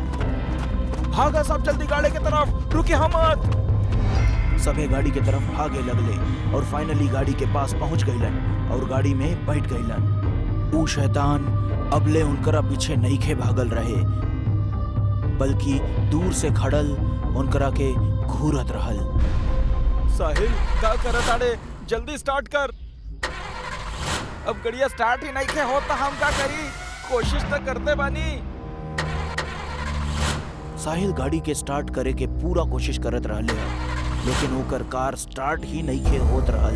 भागा सब जल्दी गाड़ी की तरफ, रुके हम मत। सबे गाड़ी के तरफ भागे लगले और फाइनली गाड़ी के पास पहुंच गईलन और गाड़ी में बैठ गईलन। ऊ शैतान अबले उनकरा पीछे नहीं खे भागल रहे, बल्कि दूर से खड़ल उनकरा के घूरत रहल। साहिल का करत आड़े, जल्दी स्टार्ट कर। अब गड़िया स्टार्ट ही नहीं खे होता, हम का करी? कोशिश तो करते बानी। साहिल गाड़ी के स्टार्ट करे के पूरा कोशिश करत रहले है, लेकिन ओकर कार स्टार्ट ही नहीं खे होत रहल।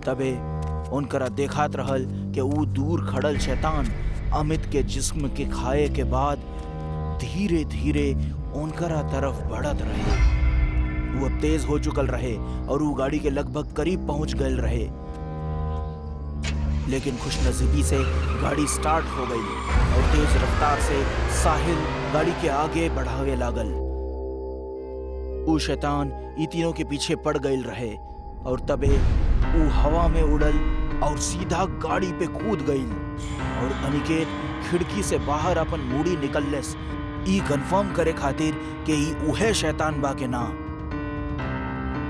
तबे उनकरा देखात रहल कि ऊ दूर खड़ल शैतान अमित के जिस्म के खाए के बाद धीरे धीरे उनकरा तरफ बढ़त रहे। वो अब तेज हो चुकल रहे और वो गाड़ी के लगभग करीब पहुंच गए रहे। लेकिन खुशनसीबी से गाड़ी स्टार्ट हो गई और तेज रफ्तार से साहिल गाड़ी के आगे बढ़ावे लागल। ऊ शैतान ई तीनों के पीछे पड़ गई रहे और तबे ऊ हवा में उड़ल और सीधा गाड़ी पे कूद गई और अनिकेत खिड़की से बाहर अपन मूड़ी निकललेस ई कंफर्म करे खातिर कि ई उहे शैतान बा के ना।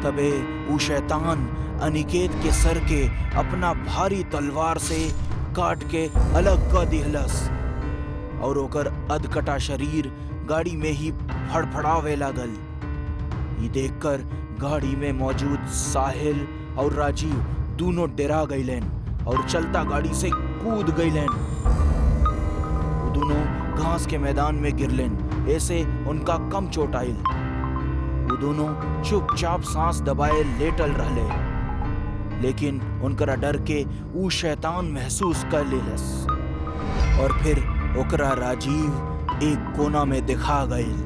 तबे ऊ शैतान अनिकेत के सर के अपना भारी तलवार से काट के अलग कर दिहलस और ओकर अधकटा शरीर गाड़ी में ही फड़फड़ावे लागल। ये देखकर गाड़ी में मौजूद साहिल और राजीव दोनों डरा गईलेन और चलता गाड़ी से कूद गईलेन। वो दोनों घास के मैदान में गिरलेन, ऐसे उनका कम चोट आइल। वो दोनों चुपचाप सांस दबाए लेटल रहले, लेकिन उनकरा डर के ऊ शैतान महसूस कर लेलस और फिर ओकरा राजीव एक कोना में दिखा गईल।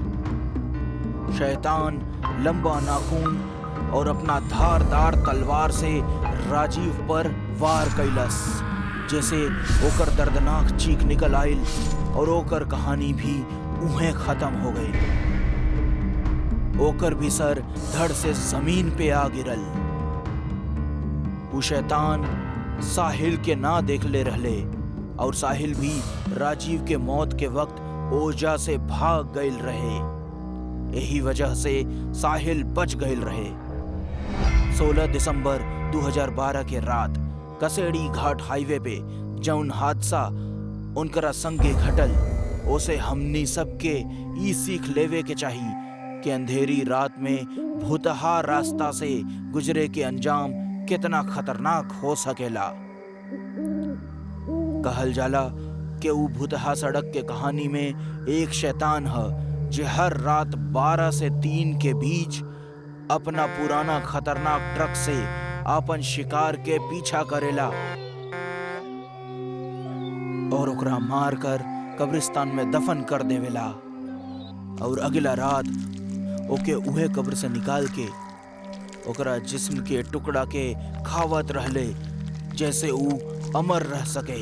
शैतान लंबा नाखून और अपना धारदार तलवार से राजीव पर वार कैलस, जैसे ओकर दर्दनाक चीख निकल आइल और ओकर कहानी भी उहें खत्म हो गई। ओकर भी सर धड़ से जमीन पे आ गिरल। वो शैतान साहिल के ना देख ले रहले और साहिल भी राजीव के मौत के वक्त ओजा से भाग गईल रहे। यही वजह से साहिल बच गईल रहे। 16 दिसंबर 2012 के रात कसेड़ी घाट हाईवे पे जौन हादसा उनकरा संगे घटल, उसे हमनी सबके ई सीख लेवे के चाहिए कि अंधेरी रात में भूतहा रास्ता से गुजरे के अंजाम कितना खतरनाक हो सकेला। कहल जाला कि वो भूतहा सड़क के कहानी में एक शैतान है जो हर रात 12 से 3 के बीच अपना पुराना खतरनाक ट्रक से अपन शिकार के पीछा करेला और ओकरा मार कर कब्रिस्तान में दफन कर देवेला और अगला रात ओके उहे कब्र से निकाल के ओकरा जिस्म के टुकड़ा के खावत रहले, जैसे ऊ अमर रह सके।